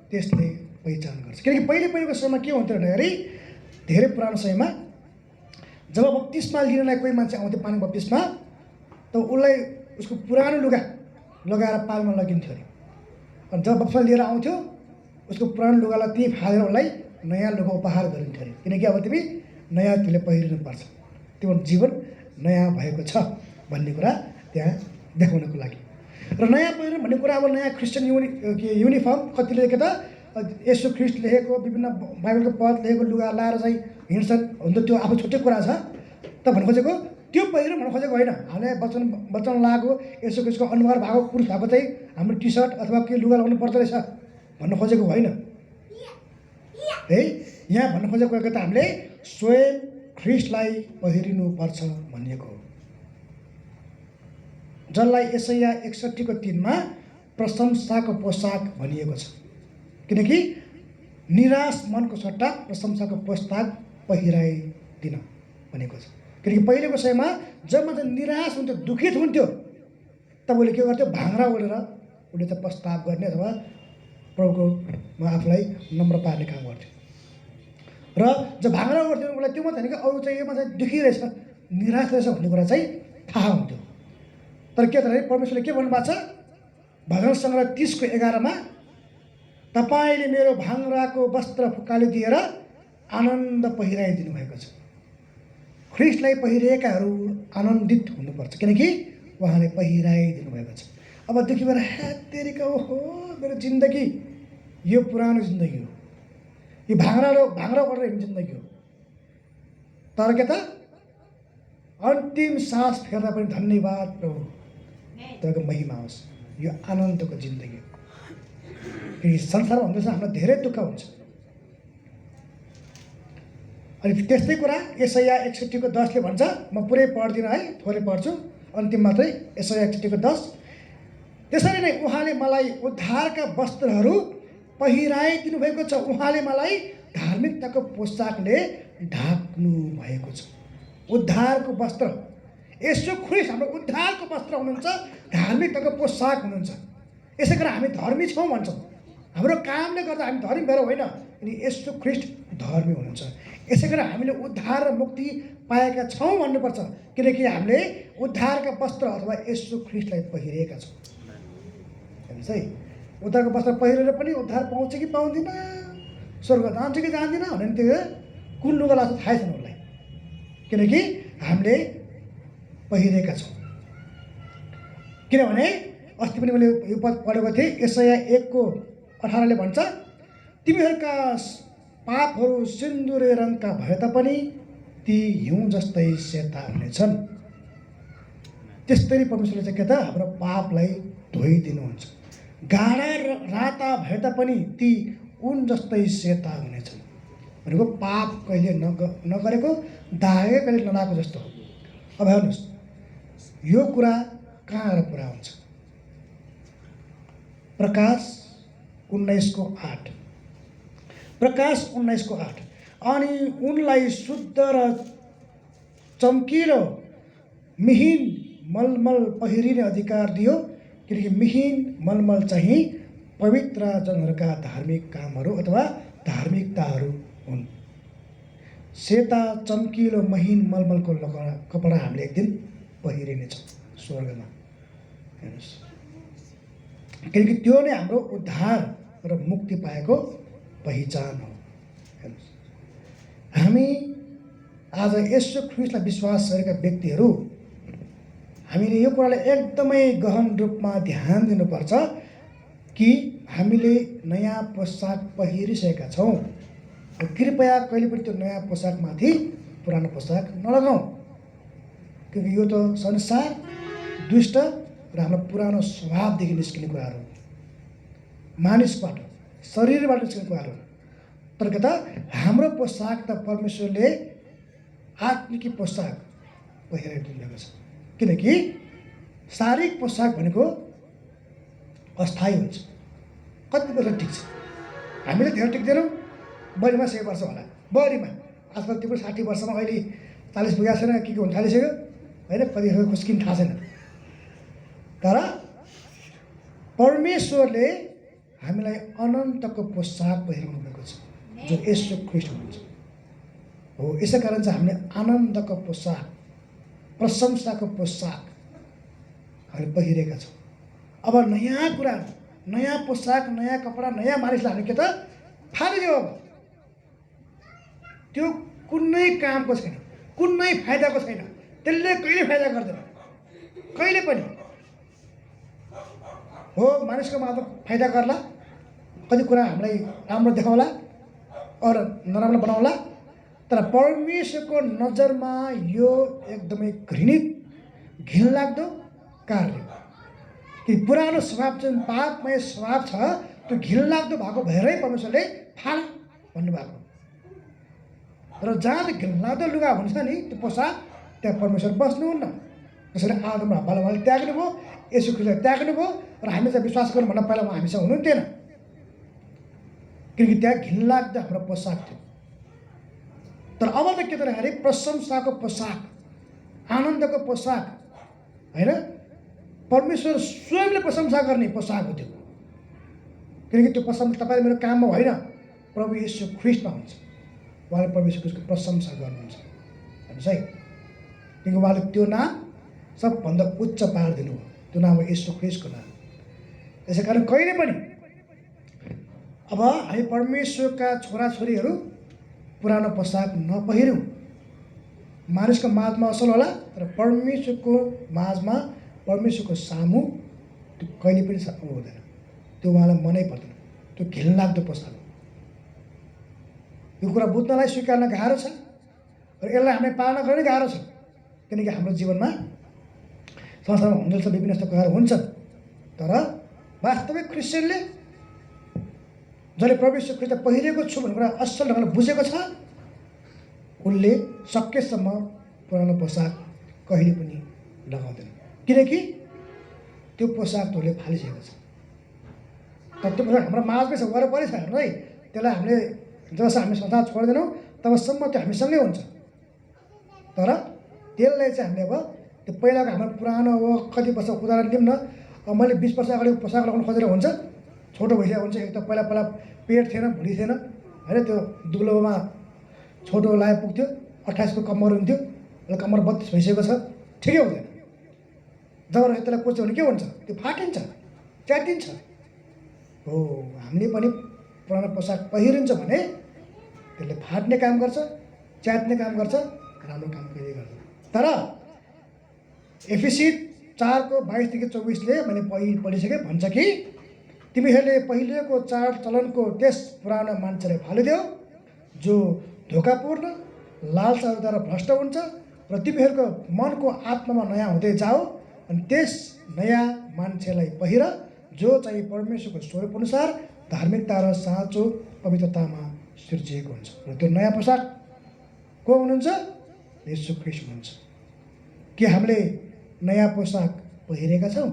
त्यसले पहिचान गर्छ। किनकि पहिलेको समयमा के हुन्थ्यो भन्दाखेरि, धेरै पुरानो समयमा जब बप्तिस्मा लिनलाई कोही मान्छे आउँथ्यो पानी बप्तिस्मा, त उसलाई उसको पुरानो लुगा लगाएर पालमा लगिन्थ्यो अरे। अनि जब बप्तिस्मा लिएर आउँथ्यो, उसको पुरानो लुगालाई त्यहीँ फालेर उसलाई नयाँ लुगा उपहार गरिन्थ्यो अरे। किनकि अब तिमी नयाँ तिमीले पहिरिनुपर्छ, त्यो जीवन नयाँ भएको छ भन्ने कुरा त्यहाँ देखाउनको लागि। र नयाँ पहिरन भन्ने कुरा अब नयाँ क्रिस्चियन युनिफर्म कतिले के त येशू ख्रिस्ट लेखेको विभिन्न बाइबलको पद लेखेको लुगा लाएर चाहिँ हिँड्छन्, हुन त त्यो आफू छुट्टै कुरा छ। त भन्नु खोजेको त्यो पहिरो भन्नु खोजेको होइन। हामीले वचन लागेको येशू ख्रिस्टको अनुहार भएको पुरुष भएको चाहिँ हाम्रो टी सर्ट अथवा के लुगा लगाउनु पर्दो रहेछ भन्नु खोजेको होइन है। यहाँ भन्नु खोजेको त हामीले स्वयं ख्रिस्टलाई पहिरिनुपर्छ भनिएको हो, जसलाई यशाया 61:3 प्रशंसाको पोसाक भनिएको छ। किनकि निराश मनको सट्टा प्रशंसाको पोसाक पहिराइदिन भनेको छ। किनकि पहिलेको समयमा जब मान्छे निराश हुन्थ्यो, दुखित हुन्थ्यो, तब उसले के गर्थ्यो, भाङ्रा ओढेर उसले त प्रस्ताव गर्ने अथवा प्रभुकोमा आफूलाई नम्र पार्ने काम गर्थ्यो। र जब भाङ्रा ओढ्थ्यो उसलाई त्यो मात्रै होइन कि अरू चाहिँ यो मान्छे दुखी रहेछ, निराश रहेछ भन्ने कुरा चाहिँ थाहा हुन्थ्यो। तर के त परमेश्वरले के भन्नुभएको छ, भजन सङ्ग्रह 30:11 तपाईँले मेरो भाङ्राको वस्त्र फुकालिदिएर आनन्द पहिराइदिनु भएको छ। ख्रिस्टलाई पहिरिएकाहरू आनन्दित हुनुपर्छ, किनकि उहाँले पहिराइदिनु भएको छ। अब दुखी भएर हेतेरिका ओहो मेरो जिन्दगी यो पुरानो जिन्दगी हो, यो भाङ्रा गरेर हिँड्ने जिन्दगी हो। तर के त अन्तिम सास फेर्दा पनि धन्यवाद प्रभु तपाईँको महिमा होस्, यो आनन्दको जिन्दगी हो। किनकि संसारमा हुँदैछ हामीलाई धेरै दुःख हुन्छ। अनि त्यस्तै कुरा यशाया 61:10 भन्छ, म पुरै पढ्दिनँ है, थोरै पढ्छु, अन्तिम मात्रै। यशाया 61:10 त्यसरी नै उहाँले मलाई उद्धारका वस्त्रहरू पहिराइदिनु भएको छ, उहाँले मलाई धार्मिकताको पोसाकले ढाक्नु भएको छ। उद्धारको वस्त्र, येशू ख्रिस्ट हाम्रो उद्धारको वस्त्र हुनुहुन्छ, धार्मिकताको पोसाक हुनुहुन्छ। यसै कारण हामी धर्मी छौँ भन्छौँ, हाम्रो कामले गर्दा हामी धर्मी भएर होइन, अनि येशू ख्रिस्ट धर्मी हुनुहुन्छ। यसै कारण हामीले उद्धार र मुक्ति पाएका छौँ भन्नुपर्छ, किनकि हामीले उद्धारका वस्त्र अथवा येशू ख्रिस्टलाई पहिरिएका छौँ। हेर्नुहोस् है, उद्धारको वस्त्र पहिरेर पनि उद्धार पाउँछ कि पाउँदिन, स्वर्ग जान्छ कि जाँदिन भने त्यो कुन लुगा लाग्छ थाहै छैन उसलाई, किनकि हामीले पहिरेका छौँ। किनभने अस्ति पनि मैले यो पद पढेको थिएँ, यशाया 1:18 भन्छ, तिमीहरूका पापहरू सिन्दुरे रङका भए तापनि ती हिउँ जस्तै सेता हुनेछन्। त्यस्तै परमेश्वरले चाहिँ के त हाम्रो पापलाई धोइदिनुहुन्छ। गाढा राता भए तापनि ती उन जस्तै सेता हुनेछन् भनेको पाप कहिले नगरेको, दागे कहिले नलाएको जस्तो हो। अब हेर्नुहोस्, यो कुरा कहाँ आएर पुरा हुन्छ? प्रकाश 19:8 प्रकाश 19:8 अनि उनलाई शुद्ध र चम्किलो मिहिन मलमल पहिरिने अधिकार दियो, किनकि मिहिन मलमल चाहिँ पवित्र जनहरूका धार्मिक कामहरू अथवा धार्मिकताहरू हुन्। सेता चम्किलो महिन मलमलको कपडा हामीले एक दिन पहिरिनेछ स्वर्गमा। हेर्नुहोस्, किनकि त्यो नै हाम्रो उद्धार र मुक्ति पाएको पहिचान हो। हेर्नुहोस्, हामी आज येशू ख्रिस्टलाई विश्वास गरेका व्यक्तिहरू हामीले यो कुरालाई एकदमै गहन रूपमा ध्यान दिनुपर्छ कि हामीले नयाँ पोसाक पहिरिसकेका छौँ। कृपया कहिले पनि त्यो नयाँ पोसाकमाथि पुरानो पोसाक नलगाउँ, किनकि यो त संसार, दुष्ट र हाम्रो पुरानो स्वभावदेखि निस्किने कुराहरू, मानिसबाट, शरीरबाट निस्किने कुराहरू। तर के त हाम्रो पोसाक त परमेश्वरले आत्मिकी पोसाक पहिराइदिनु भएको छ, किनकि शारीरिक पोसाक भनेको अस्थायी हुन्छ। कति वर्ष टिक्छ, हामीले धेरै टिक्दैनौँ, बढीमा 100 वर्ष होला, बढीमा। आजकल त्यो 60 वर्षमा अहिले 40 पुगेको छैन, के हुन थालिसक्यो होइन, कति खुस्किन थाहा छैन। तर परमेश्वरले हामीलाई अनन्तको पोसाक पहिराउनु भएको छ, जो येशू ख्रिस्ट हुनुहुन्छ हो। यसै कारण चाहिँ हामीले आनन्दको पोसाक, प्रशंसाको पोसाक हामीले पहिरेका छौँ। अब नयाँ कुरा, नयाँ पोसाक, नयाँ कपडा, नयाँ मानिसलाई हामीले के त फालिदियो। अब त्यो कुनै कामको छैन, कुनै फाइदाको छैन, त्यसले कहिले फाइदा गर्दैन, कहिले पनि हो। मानिसको मात्र फाइदा गर्ला कति कुरा हामीलाई राम्रो देखाउला अरू नराम्रो बनाउला, तर परमेश्वरको नजरमा यो एकदमै घृणित घिनलाग्दो कार्य। कि पुरानो स्वभाव जुन पापमय स्वभाव छ त्यो घिनलाग्दो भएको भएरै परमेश्वरले फाल भन्नुभएको। र जहाँ चाहिँ घिनलाग्दो लुगा हुन्छ नि त्यो पोसाक, त्यहाँ परमेश्वर बस्नुहुन्न। त्यसैले आदम र हव्वालाई उहाँले त्याग्नुभयो, येशू ख्रीष्टलाई त्याग्नुभयो, र हामी चाहिँ विश्वास गर्नुभन्दा पहिला उहाँ हामीसँग हुनुहुन्थेन, किनकि त्यहाँ घिनलाग्दो हाम्रो पोसाक थियो। तर अब त के त भन्दाखेरि प्रशंसाको पोसाक, आनन्दको पोसाक होइन, परमेश्वर स्वयंले प्रशंसा गर्ने पोसाक हो त्यो। किनकि त्यो प्रशंसा तपाईँ मेरो काममा होइन, प्रभु येशू ख्रीष्टमा हुन्छ। उहाँले परमेश्वर ख्रीष्टको प्रशंसा गर्नुहुन्छ हेर्नुहोस् है। किनकि उहाँले त्यो नाम सबभन्दा उच्च पारिदिनु हो, त्यो नाम हो येशू ख्रीष्टको नाम। त्यसै कारण कहिले पनि अब हामी परमेश्वरका छोराछोरीहरू पुरानो पोसाक नपहिरौँ। मानिसको माझमा असल होला, तर परमेश्वरको माझमा, परमेश्वरको सामु त्यो कहिले पनि हुँदैन। त्यो उहाँलाई मनै पर्दैन, त्यो घिनलाग्दो पोसाक हो। यो कुरा बुझ्नलाई स्वीकार्न गाह्रो छ, र यसलाई हामीले पालना गर्न गाह्रो छ। किनकि हाम्रो जीवनमा संसारमा हुँदो विभिन्न यस्तो कुराहरू हुन्छन्, तर वास्तविक क्रिस्चियनले जसले परमेश्वर ख्रीष्ट पहिरेको छु भन्ने कुरा असल ढङ्गले बुझेको छ, उनले सकेसम्म पुरानो पोसाक कहिले पनि लगाउँदैन। किनकि त्यो पोसाक त उसले फालिसकेको छ। तर त्यो पोसाक हाम्रो माझमै छ, वरपरि छ हेर्नु है। त्यसलाई हामीले जबसम्म हामी संसार छोड्दैनौँ तबसम्म त्यो हामीसँगै हुन्छ। तर त्यसलाई चाहिँ हामीले अब त्यो पहिलाको हाम्रो पुरानो अब कति वर्ष उदाहरण दिउँ न, अब मैले 20 वर्ष अगाडि पोसाक लगाउनु खोजेर हुन्छ, छोटो भइसकेको हुन्छ। एक त पहिला पेट थिएन, भुँडी थिएन होइन, त्यो दुब्लोमा छोटो लाए पुग्थ्यो, 28 को कम्मर हुन्थ्यो, अहिले कम्मर 32 भइसकेको छ, ठिकै हुँदैन। जब त्यसलाई कोच्यो भने के हुन्छ, त्यो फाटिन्छ, च्यातिन्छ। हो, हामीले पनि पुरानो पोसाक पहिरिन्छ भने त्यसले फाट्ने काम गर्छ, च्यात्ने काम गर्छ, राम्रो काम कहिले गर्दैन। तर एफिसी 4:22-24 मैले पढिसकेँ, भन्छ कि तिमीहरूले पहिलेको चाड चलनको त्यस पुरानो मान्छेलाई फालिदेऊ जो धोकापूर्ण लालसाद्वारा भ्रष्ट हुन्छ, र तिमीहरूको मनको आत्मामा नयाँ हुँदै जाऊ, अनि त्यस नयाँ मान्छेलाई पहिर जो चाहिँ परमेश्वरको स्वरूप अनुसार धार्मिकता र साँचो पवित्रतामा सिर्जिएको हुन्छ। र त्यो नयाँ पोसाक को हुनुहुन्छ? येशू ख्रीष्ट हुनुहुन्छ। के हामीले नयाँ पोसाक पहिरेका छौँ?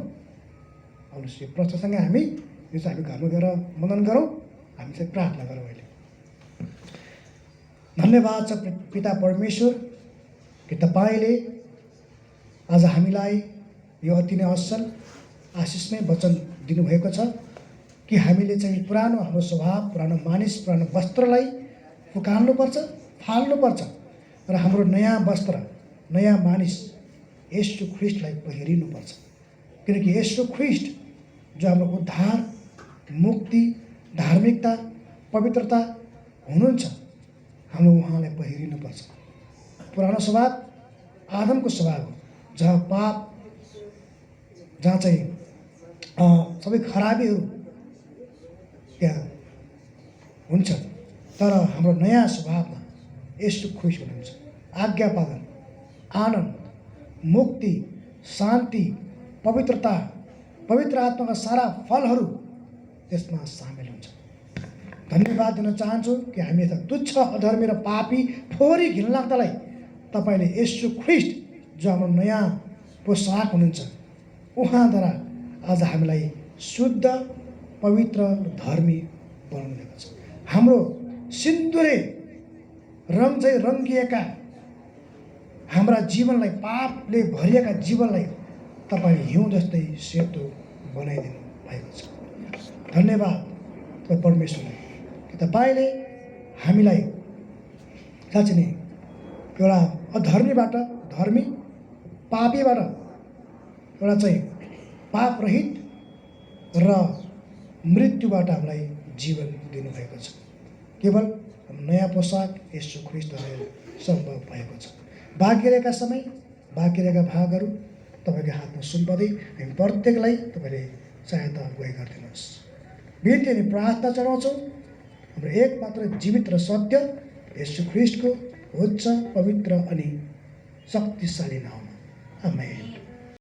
आउनुहोस् यो प्रश्नसँगै हामी यो चाहिँ हामी घरमा गएर मनन गरौँ, हामी चाहिँ प्रार्थना गरौँ। अहिले धन्यवाद छ पिता परमेश्वर कि तपाईँले आज हामीलाई यो अति नै असल आशिषमय वचन दिनुभएको छ कि हामीले चाहिँ पुरानो हाम्रो स्वभाव, पुरानो मानिस, पुरानो वस्त्रलाई फुकाल्नुपर्छ, फाल्नुपर्छ, र हाम्रो नयाँ वस्त्र, नयाँ मानिस येशू ख्रीष्टलाई पहिरिनुपर्छ। किनकि येशू ख्रीष्ट जो हाम्रो उद्धार, मुक्ति, धार्मिकता, पवित्रता हुनुहुन्छ, हामीले उहाँलाई पहिरिनुपर्छ। पुरानो स्वभाव आदमको स्वभाव हो, जहाँ पाप, जहाँ चाहिँ सबै खराबीहरू त्यहाँ हुन्छ। तर हाम्रो नयाँ स्वभावमा येशू ख्रीष्ट हुनुहुन्छ। आज्ञा पालन, आनन्द, मुक्ति, शान्ति, पवित्रता, पवित्र आत्माका सारा फलहरू त्यसमा सामेल हुन्छ। धन्यवाद दिन चाहन्छु कि हामी यता तुच्छ, अधर्मी र पापी, फोहोरी, घिनलाग्दालाई तपाईँले येशू ख्रीष्ट जो हाम्रो नयाँ पोसाक हुनुहुन्छ, उहाँद्वारा आज हामीलाई शुद्ध, पवित्र र धर्मी बनाउनु भएको छ। हाम्रो सिन्दुरे रङ चाहिँ रङ्गिएका हाम्रा जीवनलाई, पापले भरिएका जीवनलाई तपाईँले हिउँ जस्तै सेतो बनाइदिनु भएको छ। धन्यवाद तपाईँ परमेश्वरलाई कि तपाईँले हामीलाई साँच्चै नै एउटा अधर्मीबाट धर्मी, पापीबाट एउटा चाहिँ पापरहित र मृत्युबाट हामीलाई जीवन दिनुभएको छ। केवल नयाँ पोसाक येशू ख्रीष्टद्वारा सम्भव भएको छ। बाँकी रहेका समय, बाँकी रहेका भागहरू तपाईँको हातमा सुम्पँदै हामी प्रत्येकलाई तपाईँले सहायता अगुवाई गरिदिनुहोस्। बिन्ती अनि प्रार्थना चढाउँछौँ हाम्रो एकमात्र जीवित र सत्य येशू ख्रीष्टको उच्च पवित्र अनि शक्तिशाली नाममा आमेन।